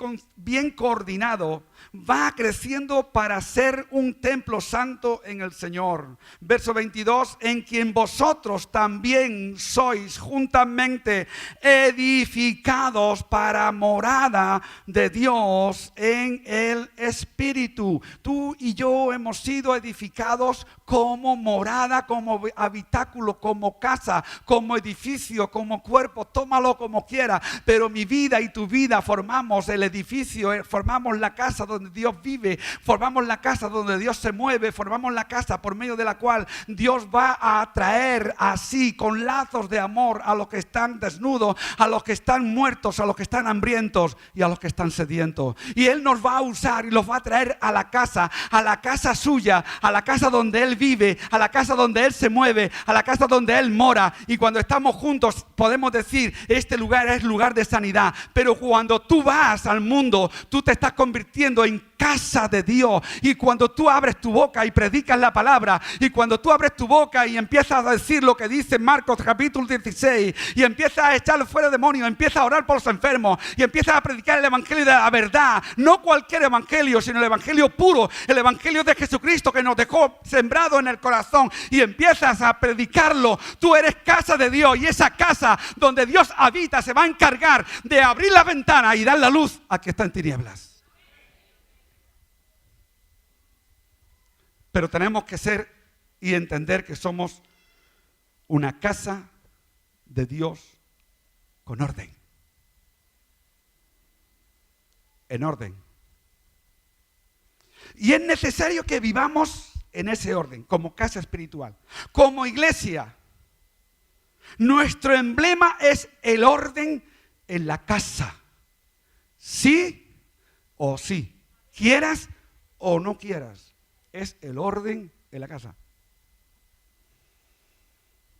coordinado va creciendo para ser un templo santo en el Señor. Verso 22, en quien vosotros también sois juntamente edificados para morada de Dios en el Espíritu. Tú y yo hemos sido edificados como morada, como habitáculo, como casa, como edificio, como cuerpo, tómalo como quiera, pero mi vida y tu vida formamos el edificio, formamos la casa donde Dios vive, formamos la casa donde Dios se mueve, formamos la casa por medio de la cual Dios va a atraer así con lazos de amor a los que están desnudos, a los que están muertos, a los que están hambrientos y a los que están sedientos. Y Él nos va a usar y los va a traer a la casa suya, a la casa donde Él vive, a la casa donde Él se mueve, a la casa donde Él mora. Y cuando estamos juntos podemos decir, este lugar es lugar de sanidad. Pero cuando tú vas al mundo, tú te estás convirtiendo en casa de Dios. Y cuando tú abres tu boca y predicas la palabra, y cuando tú abres tu boca y empiezas a decir lo que dice Marcos capítulo 16, y empiezas a echarle fuera demonios, empiezas a orar por los enfermos, y empiezas a predicar el evangelio de la verdad, no cualquier evangelio, sino el evangelio puro, el evangelio de Jesucristo que nos dejó sembrado en el corazón, y empiezas a predicarlo, tú eres casa de Dios, y esa casa donde Dios habita se va a encargar de abrir la ventana y dar la luz a que está en tinieblas. Pero tenemos que ser y entender que somos una casa de Dios con orden. En orden. Y es necesario que vivamos en ese orden, como casa espiritual, como iglesia. Nuestro emblema es el orden en la casa. Sí o sí. Quieras o no quieras. Es el orden en la casa.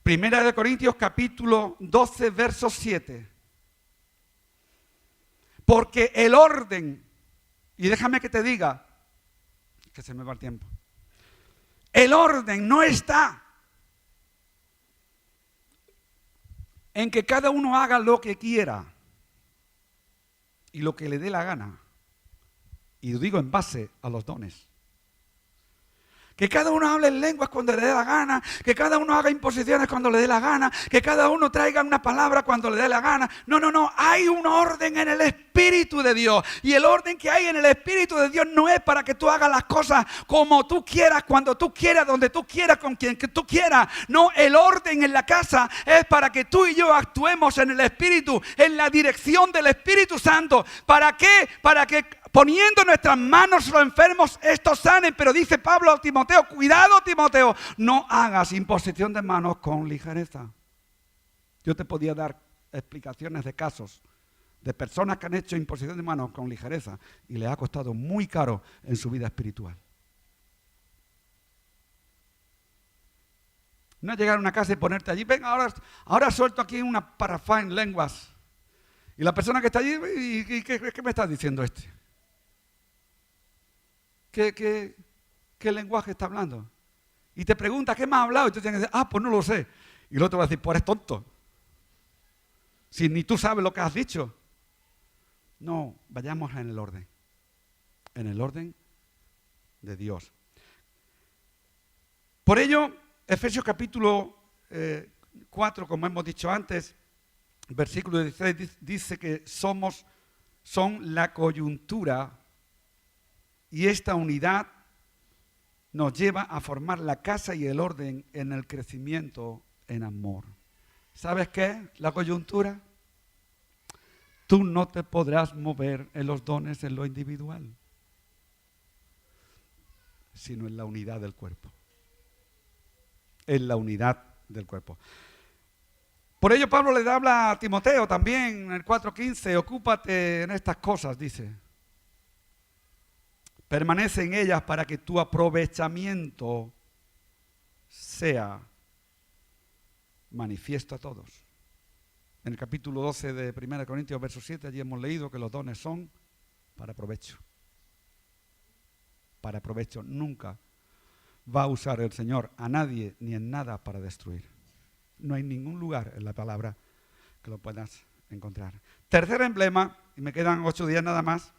Primera de Corintios capítulo 12, verso 7. Porque el orden, y déjame que te diga, que se me va el tiempo. El orden no está en que cada uno haga lo que quiera y lo que le dé la gana. Y lo digo en base a los dones. Que cada uno hable en lenguas cuando le dé la gana, que cada uno haga imposiciones cuando le dé la gana, que cada uno traiga una palabra cuando le dé la gana. No, no, no, hay un orden en el Espíritu de Dios. Y el orden que hay en el Espíritu de Dios no es para que tú hagas las cosas como tú quieras, cuando tú quieras, donde tú quieras, con quien que tú quieras. No, el orden en la casa es para que tú y yo actuemos en el Espíritu, en la dirección del Espíritu Santo. ¿Para qué? Para que poniendo nuestras manos los enfermos, estos sanen. Pero dice Pablo a Timoteo, cuidado Timoteo, no hagas imposición de manos con ligereza. Yo te podía dar explicaciones de casos de personas que han hecho imposición de manos con ligereza y les ha costado muy caro en su vida espiritual. No es llegar a una casa y ponerte allí, venga, ahora suelto aquí una parafá en lenguas. Y la persona que está allí, ¿y qué me está diciendo este? ¿Qué lenguaje está hablando? Y te pregunta, ¿qué me ha hablado? Y tú tienes que decir, pues no lo sé. Y el otro va a decir, pues eres tonto. Si ni tú sabes lo que has dicho. No, vayamos en el orden. En el orden de Dios. Por ello, Efesios capítulo 4, como hemos dicho antes, versículo 16, dice que son la coyuntura. Y esta unidad nos lleva a formar la casa y el orden en el crecimiento en amor. ¿Sabes qué? La coyuntura. Tú no te podrás mover en los dones en lo individual, sino en la unidad del cuerpo. En la unidad del cuerpo. Por ello Pablo le habla a Timoteo también en el 4:15, ocúpate en estas cosas, dice. Permanece en ellas para que tu aprovechamiento sea manifiesto a todos. En el capítulo 12 de 1 Corintios, verso 7, allí hemos leído que los dones son para provecho. Para provecho. Nunca va a usar el Señor a nadie ni en nada para destruir. No hay ningún lugar en la palabra que lo puedas encontrar. Tercer emblema, y me quedan 8 días nada más.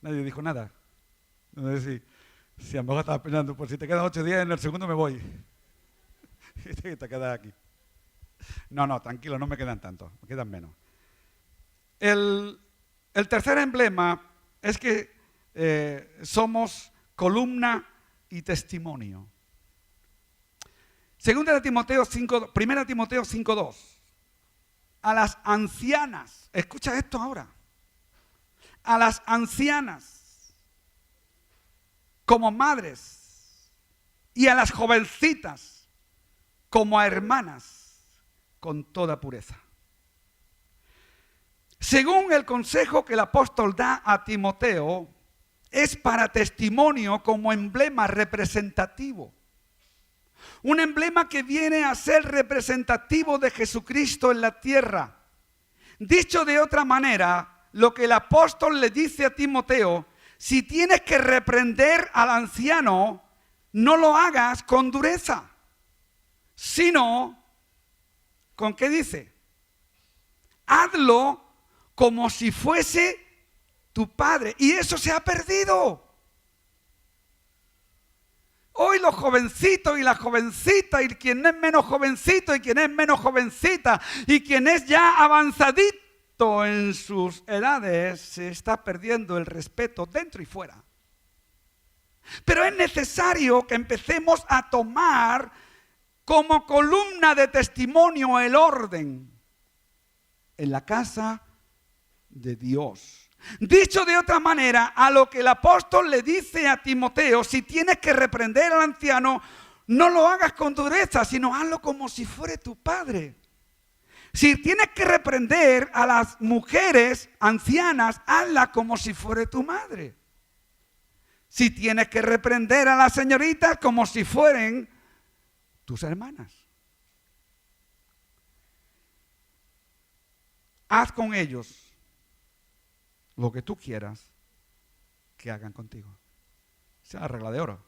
Nadie dijo nada. No sé si a lo mejor estaba pensando, pues si te quedan 8 días, en el segundo me voy. Y te quedas aquí. No, tranquilo, no me quedan tantos, me quedan menos. El tercer emblema es que somos columna y testimonio. Primera de Timoteo 5:2. A las ancianas, escucha esto ahora. A las ancianas como madres y a las jovencitas como a hermanas con toda pureza. Según el consejo que el apóstol da a Timoteo, es para testimonio como emblema representativo. Un emblema que viene a ser representativo de Jesucristo en la tierra. Dicho de otra manera, lo que el apóstol le dice a Timoteo, si tienes que reprender al anciano, no lo hagas con dureza, sino, ¿con qué dice? Hazlo como si fuese tu padre. Y eso se ha perdido. Hoy los jovencitos y las jovencitas, y quien es menos jovencito y quien es menos jovencita, y quien es ya avanzadito en sus edades, se está perdiendo el respeto dentro y fuera. Pero es necesario que empecemos a tomar como columna de testimonio el orden en la casa de Dios. Dicho de otra manera, a lo que el apóstol le dice a Timoteo, si tienes que reprender al anciano, no lo hagas con dureza, sino hazlo como si fuera tu padre. Si tienes que reprender a las mujeres ancianas, hazla como si fuera tu madre. Si tienes que reprender a las señoritas, como si fueran tus hermanas. Haz con ellos lo que tú quieras que hagan contigo. sea regla de oro.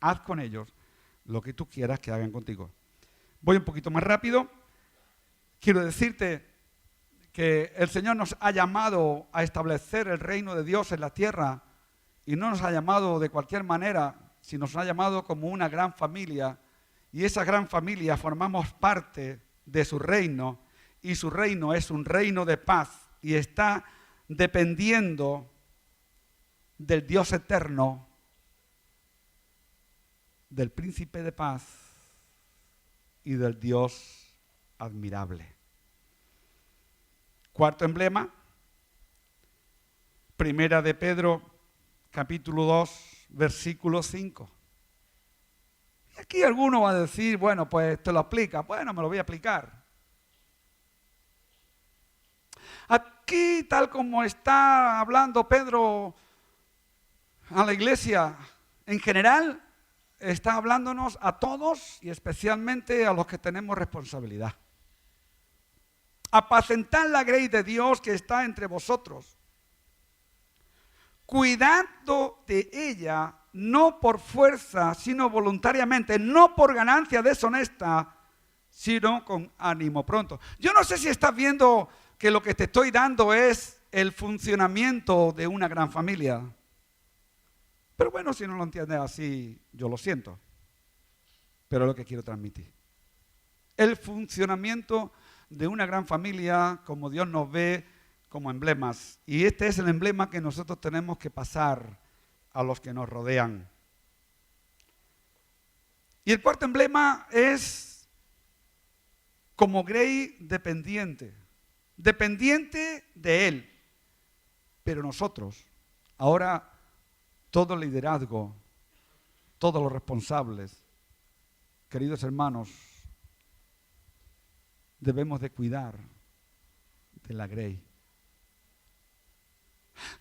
Haz con ellos lo que tú quieras que hagan contigo. Voy un poquito más rápido. Quiero decirte que el Señor nos ha llamado a establecer el reino de Dios en la tierra y no nos ha llamado de cualquier manera, sino nos ha llamado como una gran familia, y esa gran familia formamos parte de su reino, y su reino es un reino de paz y está dependiendo del Dios eterno, del príncipe de paz y del Dios admirable. Cuarto emblema, Primera de Pedro, capítulo 2, versículo 5. Y aquí alguno va a decir, bueno, pues te lo aplica. Bueno, me lo voy a aplicar. Aquí, tal como está hablando Pedro a la iglesia en general, está hablándonos a todos y especialmente a los que tenemos responsabilidad. Apacentad la grey de Dios que está entre vosotros, cuidando de ella, no por fuerza, sino voluntariamente, no por ganancia deshonesta, sino con ánimo pronto. Yo no sé si estás viendo que lo que te estoy dando es el funcionamiento de una gran familia. Pero bueno, si no lo entiendes así, yo lo siento. Pero es lo que quiero transmitir. El funcionamiento de una gran familia, como Dios nos ve, como emblemas. Y este es el emblema que nosotros tenemos que pasar a los que nos rodean. Y el cuarto emblema es como Grey dependiente. Dependiente de Él. Pero nosotros, ahora todo el liderazgo, todos los responsables, queridos hermanos, debemos de cuidar de la Grey.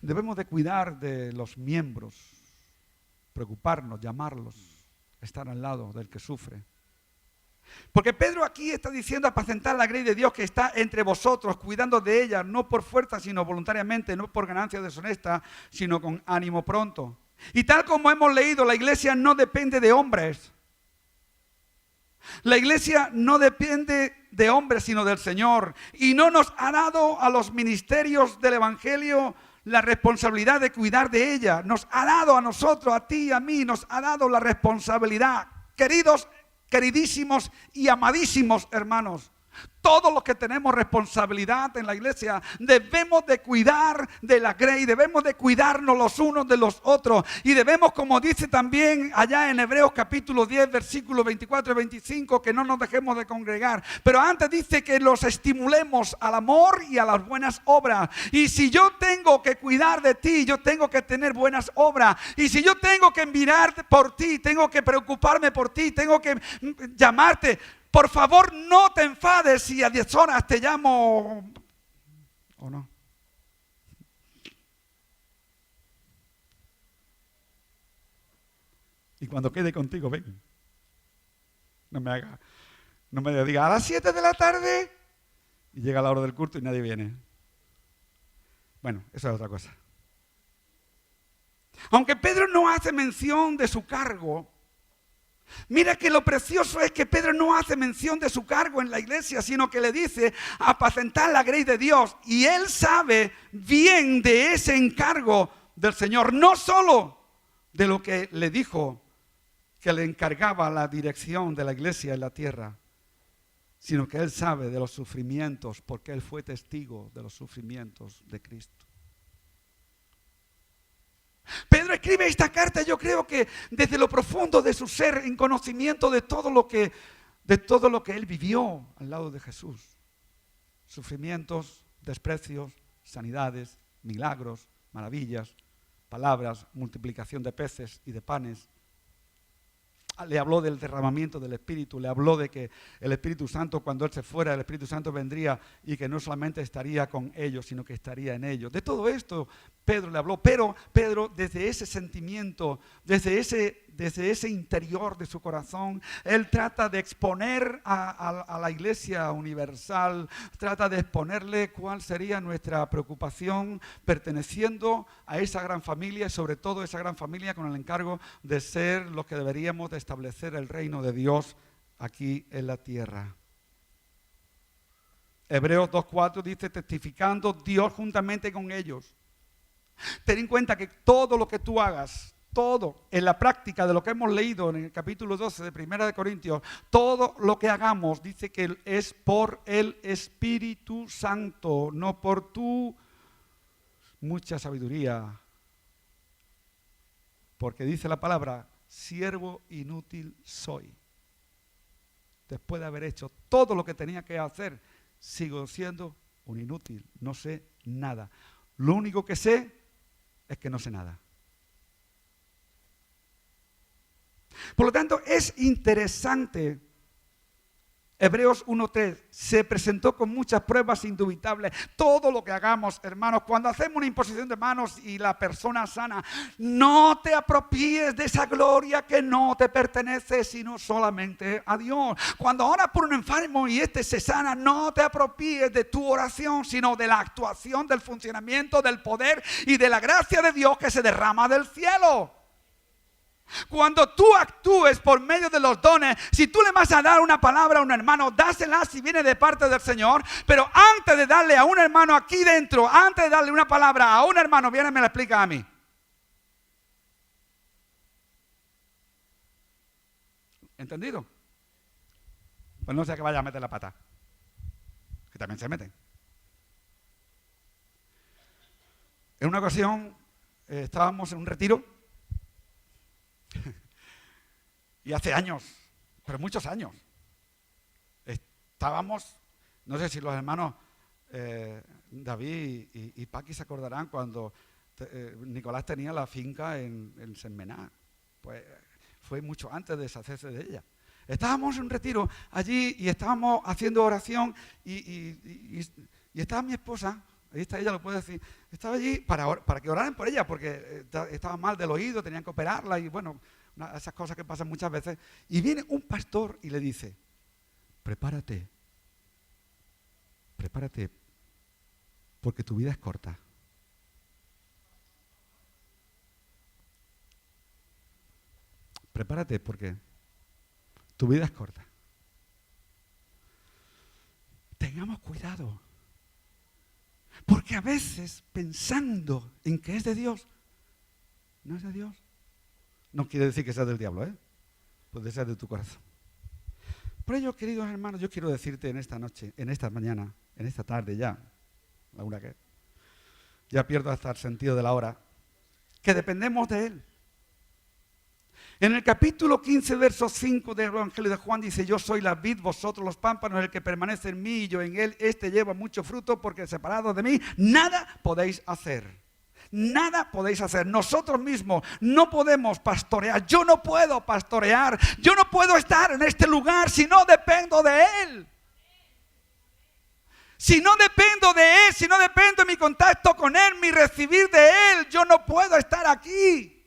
Debemos de cuidar de los miembros, preocuparnos, llamarlos, estar al lado del que sufre. Porque Pedro aquí está diciendo apacentar la grey de Dios que está entre vosotros, cuidando de ella, no por fuerza, sino voluntariamente, no por ganancia deshonesta, sino con ánimo pronto. Y tal como hemos leído, la iglesia no depende de hombres. La iglesia no depende de hombres, sino del Señor. Y no nos ha dado a los ministerios del Evangelio la responsabilidad de cuidar de ella. Nos ha dado a nosotros, a ti y a mí, nos ha dado la responsabilidad. Queridos, queridísimos y amadísimos hermanos, todos los que tenemos responsabilidad en la iglesia debemos de cuidar de la grey, debemos de cuidarnos los unos de los otros y debemos, como dice también allá en Hebreos capítulo 10, versículos 24 y 25, que no nos dejemos de congregar. Pero antes dice que los estimulemos al amor y a las buenas obras. Y si yo tengo que cuidar de ti, yo tengo que tener buenas obras. Y si yo tengo que mirar por ti, tengo que preocuparme por ti, tengo que llamarte. Por favor, no te enfades si a 10 horas te llamo o no. Y cuando quede contigo, ven. No me diga a las 7 de la tarde y llega la hora del culto y nadie viene. Bueno, eso es otra cosa. Aunque Pedro no hace mención de su cargo, mira que lo precioso es que Pedro no hace mención de su cargo en la iglesia, sino que le dice apacentar la grey de Dios. Y él sabe bien de ese encargo del Señor, no solo de lo que le dijo que le encargaba la dirección de la iglesia en la tierra, sino que él sabe de los sufrimientos porque él fue testigo de los sufrimientos de Cristo. Pedro escribe esta carta, yo creo que desde lo profundo de su ser, en conocimiento de todo lo que él vivió al lado de Jesús. Sufrimientos, desprecios, sanidades, milagros, maravillas, palabras, multiplicación de peces y de panes. Le habló del derramamiento del Espíritu, le habló de que el Espíritu Santo, cuando Él se fuera, el Espíritu Santo vendría y que no solamente estaría con ellos, sino que estaría en ellos. De todo esto, Pedro le habló, pero Pedro desde ese sentimiento, desde ese interior de su corazón, él trata de exponer a la Iglesia universal, trata de exponerle cuál sería nuestra preocupación perteneciendo a esa gran familia y sobre todo esa gran familia con el encargo de ser los que deberíamos de establecer el reino de Dios aquí en la tierra. Hebreos 2:4 dice, testificando Dios juntamente con ellos. Ten en cuenta que todo lo que tú hagas, todo en la práctica de lo que hemos leído en el capítulo 12 de 1 de Corintios, todo lo que hagamos dice que es por el Espíritu Santo, no por tu mucha sabiduría. Porque dice la palabra, siervo inútil soy. Después de haber hecho todo lo que tenía que hacer, sigo siendo un inútil, no sé nada. Lo único que sé es que no sé nada. Por lo tanto, es interesante. Hebreos 1:3 se presentó con muchas pruebas indubitables. Todo lo que hagamos, hermanos, cuando hacemos una imposición de manos y la persona sana, no te apropies de esa gloria que no te pertenece, sino solamente a Dios. Cuando oras por un enfermo y este se sana, no te apropies de tu oración, sino de la actuación, del funcionamiento, del poder y de la gracia de Dios que se derrama del cielo. Cuando tú actúes por medio de los dones, si tú le vas a dar una palabra a un hermano, dásela si viene de parte del Señor. Pero antes de darle a un hermano aquí dentro, antes de darle una palabra a un hermano, viene y me la explica a mí. ¿Entendido? Pues no sea que vaya a meter la pata, que también se meten. En una ocasión estábamos en un retiro. Y hace años, pero muchos años, estábamos, no sé si los hermanos David y Paqui se acordarán cuando Nicolás tenía la finca en Sentmenat. Pues fue mucho antes de deshacerse de ella. Estábamos en un retiro allí y estábamos haciendo oración y estaba mi esposa. Ahí está, ella lo puede decir. Estaba allí para que oraran por ella, porque estaba mal del oído, tenían que operarla y bueno, esas cosas que pasan muchas veces. Y viene un pastor y le dice, prepárate, porque tu vida es corta. Prepárate porque tu vida es corta. Tengamos cuidado. Porque a veces pensando en que es de Dios, no es de Dios. No quiere decir que sea del diablo, puede ser de tu corazón. Por ello, queridos hermanos, yo quiero decirte en esta noche, en esta mañana, en esta tarde ya, la una que ya pierdo hasta el sentido de la hora, que dependemos de Él. En el capítulo 15, verso 5 del Evangelio de Juan dice, yo soy la vid, vosotros los pámpanos, el que permanece en mí y yo en él, este lleva mucho fruto, porque separados de mí, nada podéis hacer. Nada podéis hacer. Nosotros mismos no podemos pastorear. Yo no puedo pastorear. Yo no puedo estar en este lugar si no dependo de Él. Si no dependo de Él, si no dependo de mi contacto con Él, mi recibir de Él, yo no puedo estar aquí.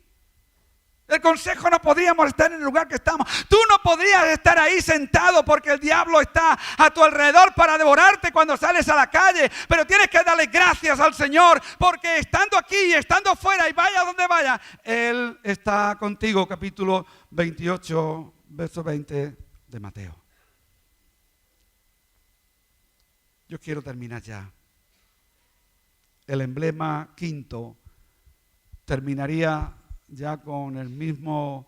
El consejo, no podríamos estar en el lugar que estamos. Tú no podrías estar ahí sentado porque el diablo está a tu alrededor para devorarte cuando sales a la calle. Pero tienes que darle gracias al Señor porque estando aquí y estando fuera y vaya donde vaya, Él está contigo. Capítulo 28, verso 20 de Mateo. Yo quiero terminar ya. El emblema quinto terminaría ya con el mismo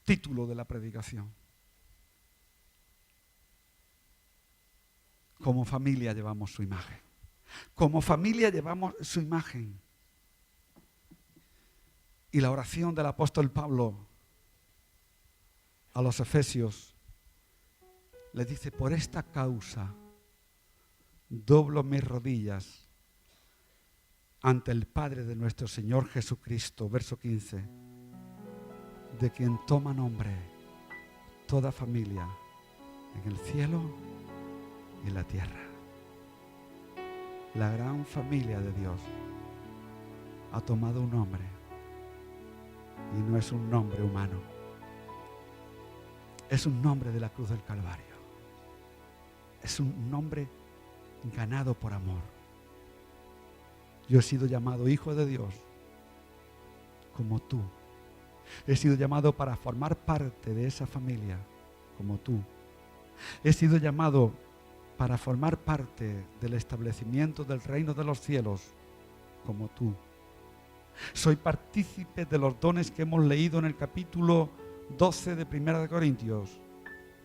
título de la predicación. Como familia llevamos su imagen. Como familia llevamos su imagen. Y la oración del apóstol Pablo a los Efesios le dice, por esta causa doblo mis rodillas ante el Padre de nuestro Señor Jesucristo, verso 15, de quien toma nombre toda familia en el cielo y en la tierra. La gran familia de Dios ha tomado un nombre y no es un nombre humano. Es un nombre de la cruz del Calvario. Es un nombre ganado por amor. Yo he sido llamado hijo de Dios como tú. He sido llamado para formar parte de esa familia como tú. He sido llamado para formar parte del establecimiento del reino de los cielos como tú. Soy partícipe de los dones que hemos leído en el capítulo 12 de 1 de Corintios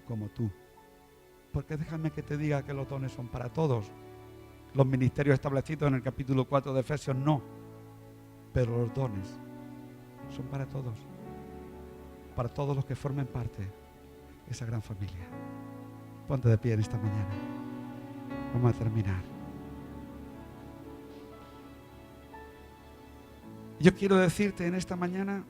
como tú. Porque déjame que te diga que los dones son para todos. Los ministerios establecidos en el capítulo 4 de Efesios no. Pero los dones son para todos. Para todos los que formen parte de esa gran familia. Ponte de pie en esta mañana. Vamos a terminar. Yo quiero decirte en esta mañana